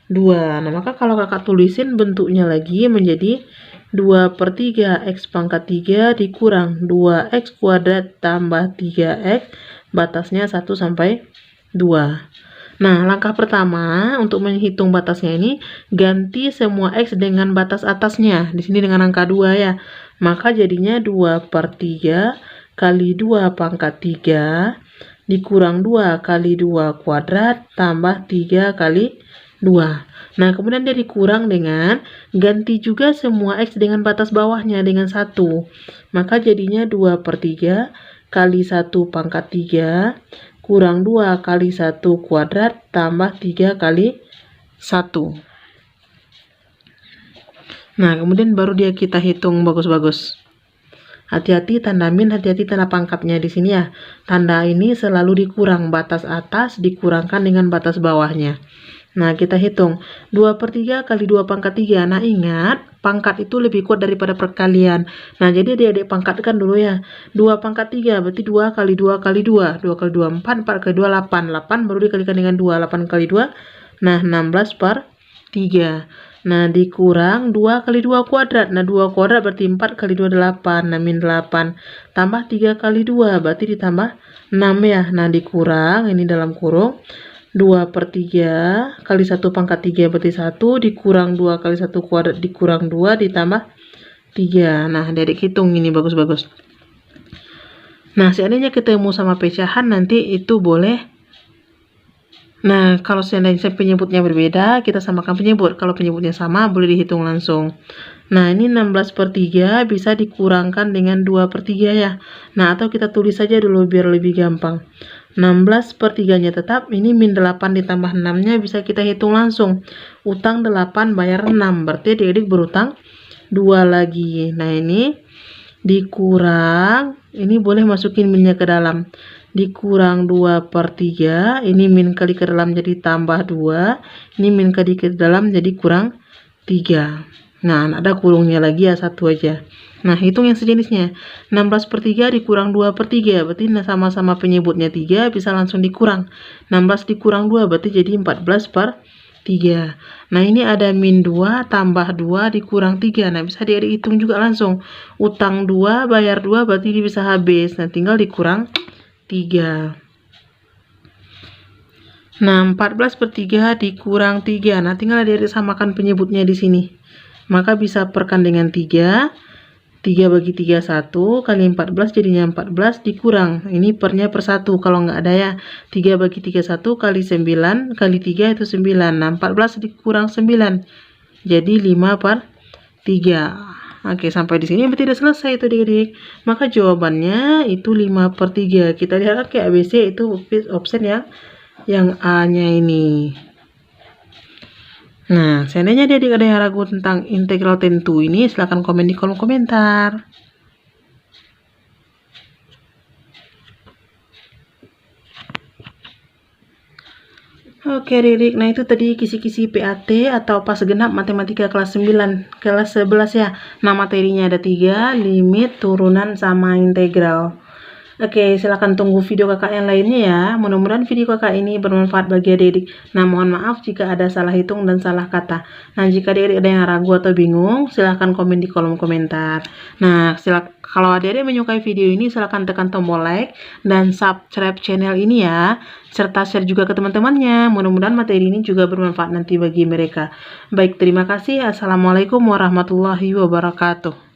2. Nah, maka kalau kakak tulisin bentuknya lagi menjadi 2/3 X pangkat 3 dikurang 2X kuadrat tambah 3X, batasnya 1 sampai 2. Nah, langkah pertama untuk menghitung batasnya ini, ganti semua X dengan batas atasnya. Di sini dengan angka 2 ya. Maka jadinya 2/3 kali 2 pangkat 3 dikurang 2 kali 2 kuadrat tambah 3 kali 2. Nah, kemudian dia dikurang dengan ganti juga semua X dengan batas bawahnya dengan 1. Maka jadinya 2/3 kali 1 pangkat 3 kurang 2 kali 1 kuadrat tambah 3 kali 1. Nah, kemudian baru dia kita hitung bagus-bagus. Hati-hati tanda min, hati-hati tanda pangkatnya di sini ya. Tanda ini selalu dikurang, batas atas dikurangkan dengan batas bawahnya. Nah, kita hitung 2/3 kali 2 pangkat 3. Nah, ingat pangkat itu lebih kuat daripada perkalian. Nah, jadi adik-adik pangkatkan dulu ya. 2 pangkat 3 berarti 2 kali 2 kali 2. 2 kali 2 4, 4 kali 2 8. 8 baru dikalikan dengan 2. 8 kali 2. Nah, 16/3. Nah, dikurang 2 kali 2 kuadrat. Nah, 2 kuadrat berarti 4 kali 2 8. Nah, min 8. Tambah 3 kali 2 berarti ditambah 6 ya. Nah, dikurang ini dalam kurung 2/3 kali 1 pangkat 3 berarti 1 dikurang 2 kali 1 kuadrat dikurang 2 ditambah 3. Nah, adik hitung ini bagus-bagus. Nah, seandainya ketemu sama pecahan nanti itu boleh. Nah, kalau seandainya penyebutnya berbeda, kita samakan penyebut. Kalau penyebutnya sama, boleh dihitung langsung. Nah, ini 16/3 bisa dikurangkan dengan 2/3 ya. Nah, atau kita tulis saja dulu biar lebih gampang. 16/3-nya tetap, ini min 8 ditambah 6-nya bisa kita hitung langsung. Utang 8 bayar 6, berarti adik-adik berutang 2 lagi. Nah, ini dikurang, ini boleh masukin minnya ke dalam, dikurang 2/3, ini min kali ke dalam jadi tambah 2, ini min kali ke dalam jadi kurang 3. Nah, ada kurungnya lagi ya, satu aja. Nah, hitung yang sejenisnya. 16/3 dikurang 2/3, berarti sama-sama penyebutnya 3, bisa langsung dikurang. 16 dikurang 2, berarti jadi 14/3. Nah, ini ada min 2 tambah 2 dikurang 3. Nah, bisa dihitung juga langsung. Utang 2, bayar 2, berarti ini bisa habis. Nah, tinggal dikurang 3. Nah, 14/3 dikurang 3. Nah, tinggal disamakan penyebutnya di sini. Maka bisa perkan dengan 3. 3 bagi 3 1, kali 14 jadinya 14 dikurang. Ini pernya per 1 kalau nggak ada ya. 3 bagi 3 1 kali 9 kali 3 itu 9. Nah, 14 dikurang 9. Jadi 5/3. Oke, sampai di sini berarti sudah selesai itu adik-adik. Maka jawabannya itu 5/3. Kita lihat ke ABC itu option yang A-nya ini. Nah, seandainya adik ada yang ragu tentang integral tentu ini, silahkan komen di kolom komentar. Oke adik-adik, nah itu tadi kisi-kisi PAT atau pas genap matematika kelas 9, kelas 11 ya. Nah, materinya ada 3, limit, turunan, sama integral. Oke, silahkan tunggu video kakak yang lainnya ya. Mudah-mudahan video kakak ini bermanfaat bagi adik-adik. Nah, mohon maaf jika ada salah hitung dan salah kata. Nah, jika adik-adik ada yang ragu atau bingung, silahkan komen di kolom komentar. Nah, kalau adik-adik menyukai video ini, silahkan tekan tombol like dan subscribe channel ini ya. Serta share juga ke teman-temannya. Mudah-mudahan materi ini juga bermanfaat nanti bagi mereka. Baik, terima kasih. Assalamualaikum warahmatullahi wabarakatuh.